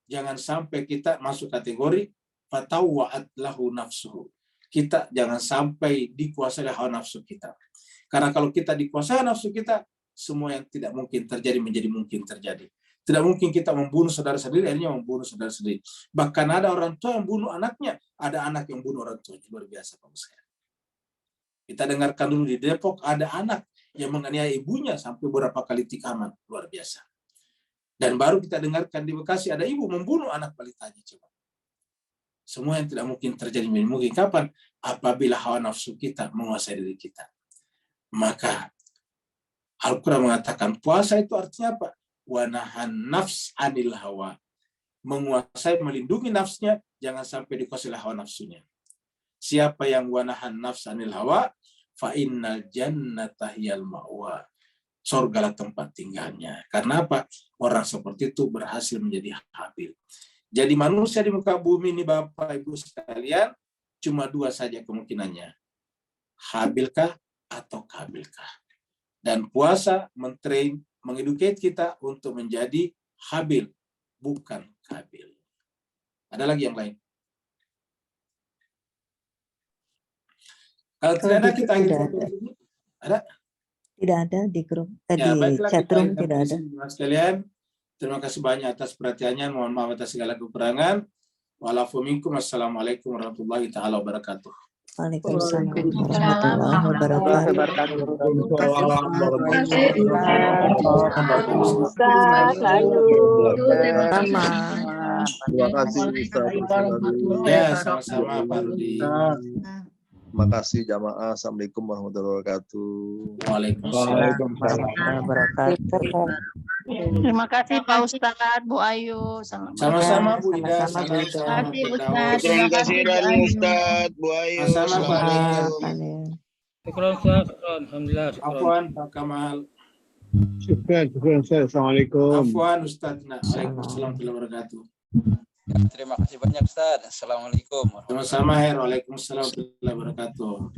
jangan sampai kita masuk kategori fatawwa'at lahu nafsuhu. Kita jangan sampai dikuasai hawa nafsu kita. Karena kalau kita dikuasai nafsu kita, semua yang tidak mungkin terjadi menjadi mungkin terjadi. Tidak mungkin kita membunuh saudara sendiri, akhirnya membunuh saudara sendiri. Bahkan ada orang tua yang bunuh anaknya, ada anak yang bunuh orang tuanya. Luar biasa, Pak Ustaz. Kita dengarkan dulu di Depok, ada anak yang menganiaya ibunya sampai beberapa kali tikaman. Luar biasa. Dan baru kita dengarkan di Bekasi, ada ibu membunuh anak balitanya. Coba. Semua yang tidak mungkin terjadi, mungkin kapan? Apabila hawa nafsu kita menguasai diri kita. Maka Al-Quran mengatakan puasa itu artinya apa? Wanahan nafs anil hawa. Menguasai, melindungi nafsnya, jangan sampai dikuasai hawa nafsunya. Siapa yang wanahan nafs anil hawa, fa innal jannata hiyal ma'wa. Surgalah tempat tinggalnya. Karena apa? Orang seperti itu berhasil menjadi Habil. Jadi manusia di muka bumi ini, Bapak Ibu sekalian, cuma dua saja kemungkinannya. Habilkah atau Kabilkah? Dan puasa mengeduket kita untuk menjadi Habil, bukan Kabil. Ada lagi yang lain? Kalau tidak ada, kita akhiri foto ini. Ada? Tidak ada di grup, Ya, di baiklah, chatroom kita tidak ada. Sekalian, terima kasih banyak atas perhatiannya. Mohon maaf atas segala kekurangan. Wassalamualaikum warahmatullahi taala wabarakatuh. Waalaikumsalam warahmatullahi wabarakatuh. Terima kasih Ustaz. Ya, sama-sama Pak Rudi. Terima kasih jamaah. Assalamualaikum warahmatullahi wabarakatuh. Waalaikumsalam. Terima kasih Pak Ustadz, Bu Ayu. Sama-sama Bu Ida. Sama-sama, Bu Ida. Terima kasih Ustadz. Terima kasih dari Ustadz, Bu Ayu. Sama-sama, Pak. Assalamualaikum. Syukran Ustaz. Alhamdulillah. Afwan Pak Kamal. Syukran Ustaz. Assalamualaikum. Afwan Ustaz. Waalaikumsalam warahmatullahi wabarakatuh. Terima kasih banyak Ustaz. Assalamualaikum. Sama-sama Her. Waalaikumsalam warahmatullahi wabarakatuh.